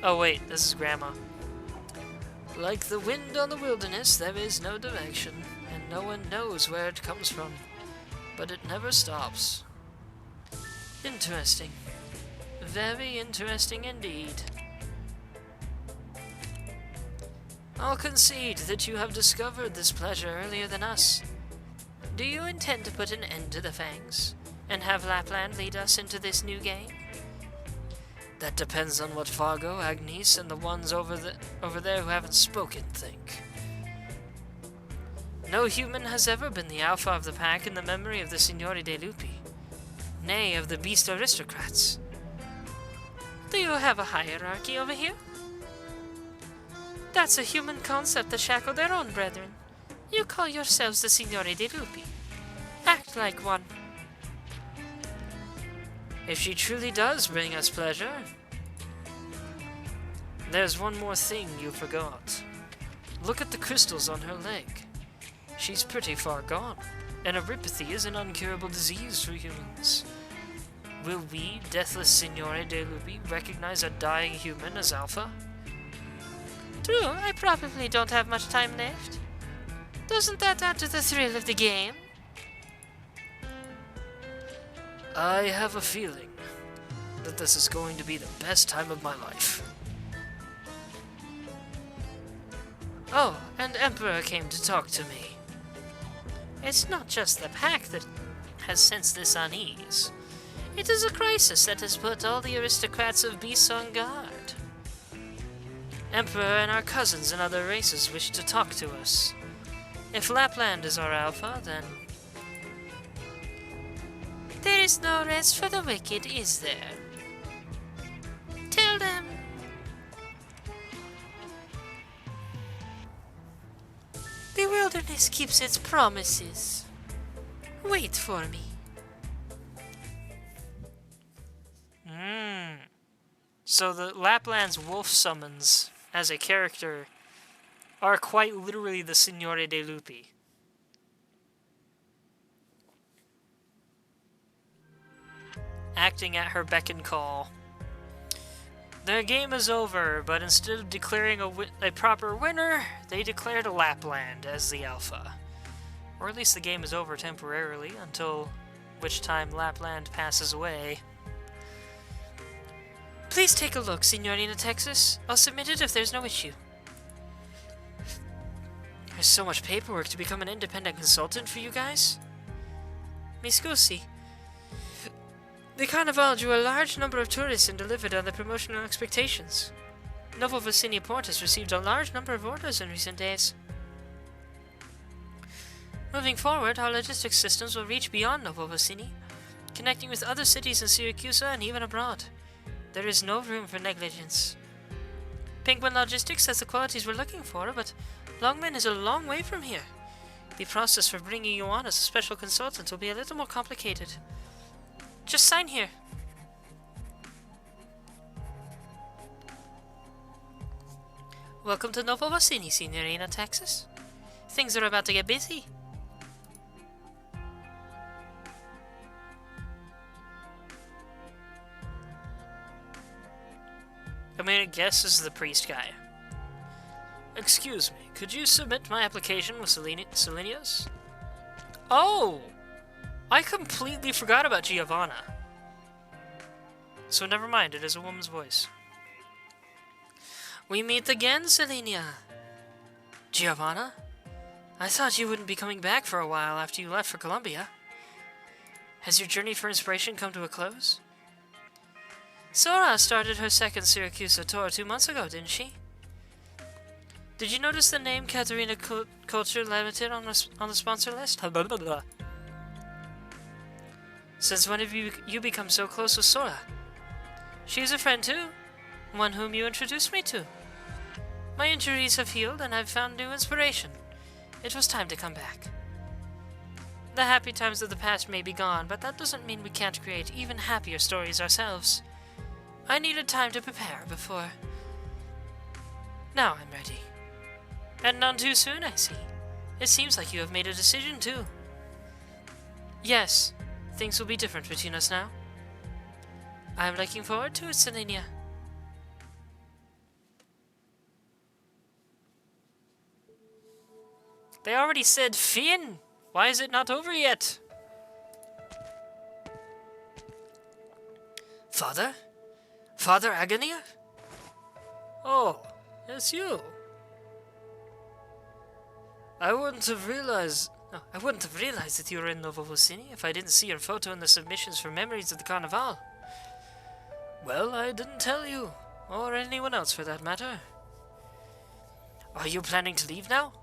Oh wait, this is Grandma. Like the wind on the wilderness, there is no direction, and no one knows where it comes from, but it never stops. Interesting. Very interesting indeed. I'll concede that you have discovered this pleasure earlier than us. Do you intend to put an end to the Fangs, and have Lapland lead us into this new game? That depends on what Fargo, Agnes, and the ones over there who haven't spoken think. No human has ever been the alpha of the pack in the memory of the Signori De Lupi, nay, of the beast aristocrats. Do you have a hierarchy over here? That's a human concept that shackle their own brethren. You call yourselves the Signori De Lupi. Act like one. If she truly does bring us pleasure, There's one more thing you forgot. Look at the crystals on her leg. She's pretty far gone, and erypathy is an uncurable disease for humans. Will we, deathless Signore de Lupi, recognize a dying human as Alpha? True, I probably don't have much time left. Doesn't that add to the thrill of the game? I have a feeling that this is going to be the best time of my life. Oh, and Emperor came to talk to me. It's not just the pack that has sensed this unease. It is a crisis that has put all the aristocrats of Beasts on guard. Emperor and our cousins and other races wish to talk to us. If Lapland is our Alpha, then... There is no rest for the wicked, is there? Tell them. The wilderness keeps its promises. Wait for me. So the Lapland's wolf summons, as a character, are quite literally the Signore de Lupi. Acting at her beck and call. Their game is over, but instead of declaring a proper winner, they declared a Lapland as the Alpha. Or at least the game is over temporarily, until which time Lapland passes away. Please take a look, Signorina Texas. I'll submit it if there's no issue. There's so much paperwork to become an independent consultant for you guys. Mi scusi. The Carnevale drew a large number of tourists and delivered on the promotional expectations. Novo Vicini Port has received a large number of orders in recent days. Moving forward, our logistics systems will reach beyond Novo Vicini, connecting with other cities in Syracuse and even abroad. There is no room for negligence. Penguin Logistics has the qualities we're looking for, but Longman is a long way from here. The process for bringing you on as a special consultant will be a little more complicated. Just sign here. Welcome to Novo Vicini, Signorina Texas. Things are about to get busy. I'm gonna guess this is the priest guy. Excuse me, could you submit my application with Selenius? Oh! I completely forgot about Giovanna. So never mind, it is a woman's voice. We meet again, Selenia. Giovanna? I thought you wouldn't be coming back for a while after you left for Columbia. Has your journey for inspiration come to a close? Sora started her second Syracuse tour 2 months ago, didn't she? Did you notice the name Katerina Culture Limited on the sponsor list? Blah, blah, blah. Since when have you become so close with Sora? She's a friend too, one whom you introduced me to. My injuries have healed and I've found new inspiration. It was time to come back. The happy times of the past may be gone, but that doesn't mean we can't create even happier stories ourselves. I needed time to prepare before. Now I'm ready. And none too soon, I see. It seems like you have made a decision, too. Yes, things will be different between us now. I'm looking forward to it, Selenia. They already said Finn! Why is it not over yet? Father? Father Agonia? Oh, it's you. I wouldn't have realized that you were in Novo Vicini if I didn't see your photo in the submissions for Memories of the Carnevale. Well, I didn't tell you, or anyone else for that matter. Are you planning to leave now?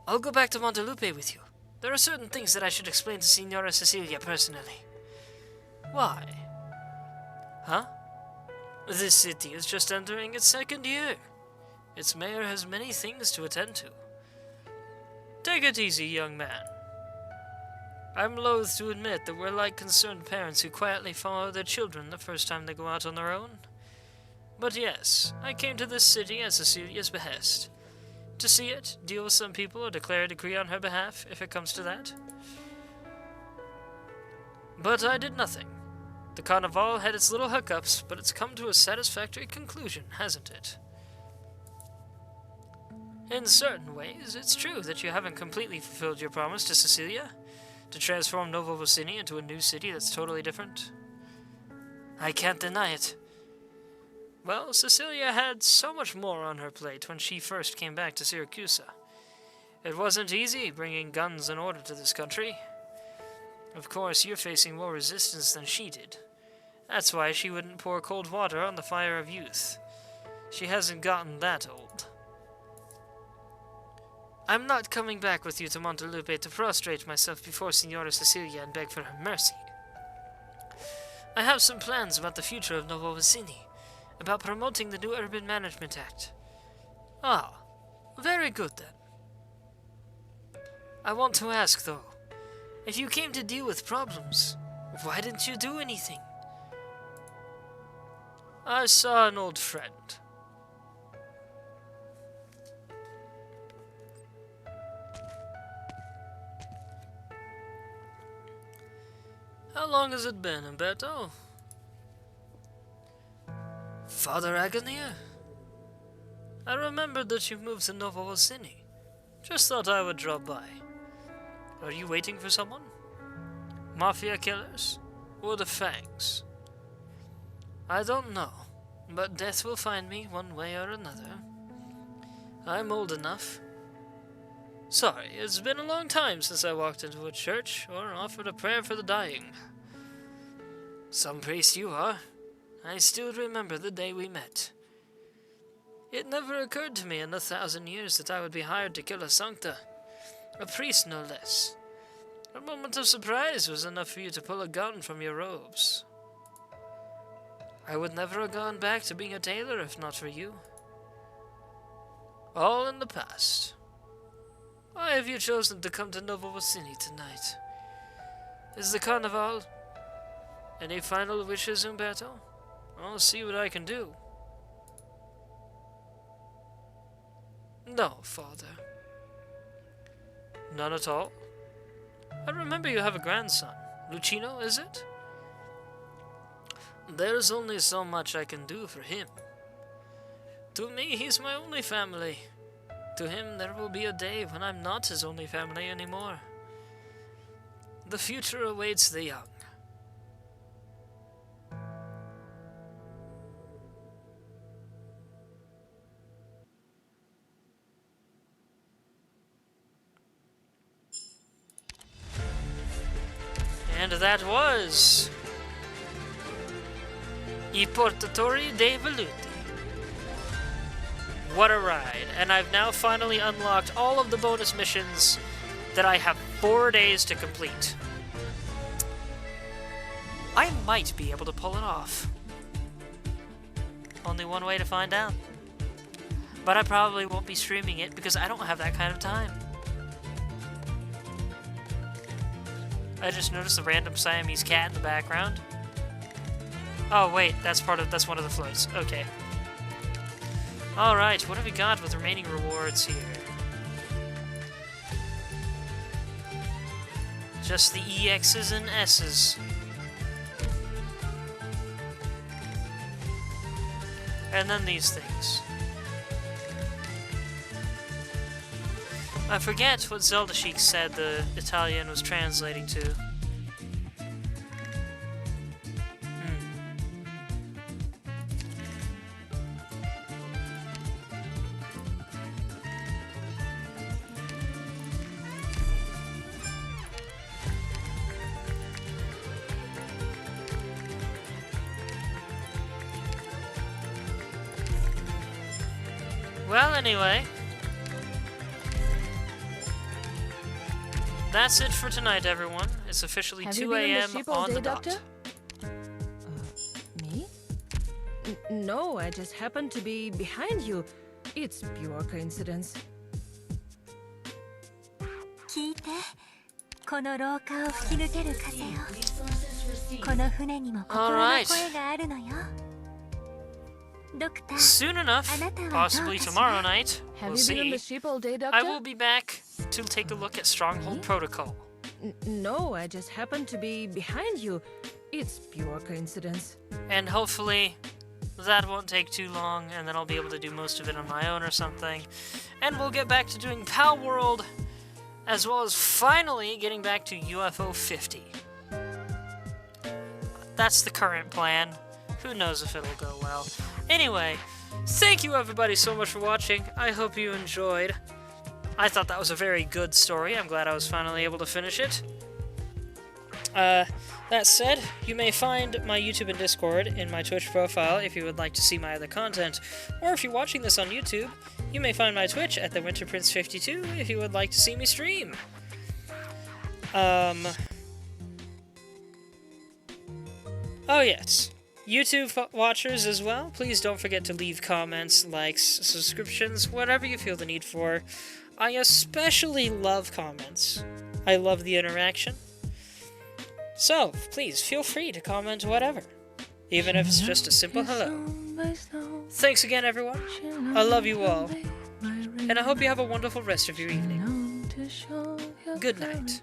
I'll go back to Montelupe with you. There are certain things that I should explain to Signora Cecilia personally. Why? Huh? This city is just entering its second year. Its mayor has many things to attend to. Take it easy, young man. I'm loath to admit that we're like concerned parents who quietly follow their children the first time they go out on their own. But yes, I came to this city at Cecilia's behest. To see it, deal with some people, or declare a decree on her behalf, if it comes to that. But I did nothing. The Carnevale had its little hiccups, but it's come to a satisfactory conclusion, hasn't it? In certain ways, it's true that you haven't completely fulfilled your promise to Cecilia, to transform Novo Vicini into a new city that's totally different. I can't deny it. Well, Cecilia had so much more on her plate when she first came back to Syracuse. It wasn't easy bringing guns and order to this country. Of course, you're facing more resistance than she did. That's why she wouldn't pour cold water on the fire of youth. She hasn't gotten that old. I'm not coming back with you to Montelupe to prostrate myself before Signora Cecilia and beg for her mercy. I have some plans about the future of Novo Vicini, about promoting the new Urban Management Act. Ah, very good then. I want to ask, though, if you came to deal with problems, why didn't you do anything? I saw an old friend. How long has it been, Umberto? Father Agonia? I remembered that you moved to Novo Vicini. Just thought I would drop by. Are you waiting for someone? Mafia killers? Or the Fangs? I don't know, but death will find me one way or another. I'm old enough. Sorry, it's been a long time since I walked into a church or offered a prayer for the dying. Some priest you are. I still remember the day we met. It never occurred to me in 1,000 years that I would be hired to kill a sancta. A priest, no less. A moment of surprise was enough for you to pull a gun from your robes. I would never have gone back to being a tailor if not for you. All in the past. Why have you chosen to come to Novo Vicini tonight? Is the Carnevale? Any final wishes, Umberto? I'll see what I can do. No, Father. None at all? I remember you have a grandson. Lucino, is it? There's only so much I can do for him. To me, he's my only family. To him, there will be a day when I'm not his only family anymore. The future awaits the young. And that was I Portatori dei Velluti. What a ride. And I've now finally unlocked all of the bonus missions that I have 4 days to complete. I might be able to pull it off. Only one way to find out. But I probably won't be streaming it because I don't have that kind of time. I just noticed a random Siamese cat in the background. Oh wait, that's one of the floats. Okay. Alright, what have we got with remaining rewards here? Just the EXs and S's. And then these things. I forget what Zelda Sheik said the Italian was translating to. Well, anyway. That's it for tonight, everyone. It's officially 2 a.m. on the dot. Me? No, I just happened to be behind you. It's pure coincidence. 聞いて、この廊下を吹き抜ける風よ。この船にも心の声があるのよ。soon enough, possibly tomorrow night, Have we'll you been on see, the ship all day, Doctor? I will be back to take a look at Stronghold Protocol. No, I just happened to be behind you. It's pure coincidence. And hopefully that won't take too long, and then I'll be able to do most of it on my own or something. And we'll get back to doing Pal World, as well as finally getting back to UFO 50. That's the current plan. Who knows if it'll go well. Anyway, thank you everybody so much for watching. I hope you enjoyed. I thought that was a very good story. I'm glad I was finally able to finish it. That said, you may find my YouTube and Discord in my Twitch profile if you would like to see my other content. Or if you're watching this on YouTube, you may find my Twitch at TheWinterPrince52 if you would like to see me stream. Oh yes. YouTube watchers as well, please don't forget to leave comments, likes, subscriptions, whatever you feel the need for. I especially love comments. I love the interaction. So, please, feel free to comment whatever. Even if it's just a simple hello. Thanks again, everyone. I love you all. And I hope you have a wonderful rest of your evening. Good night.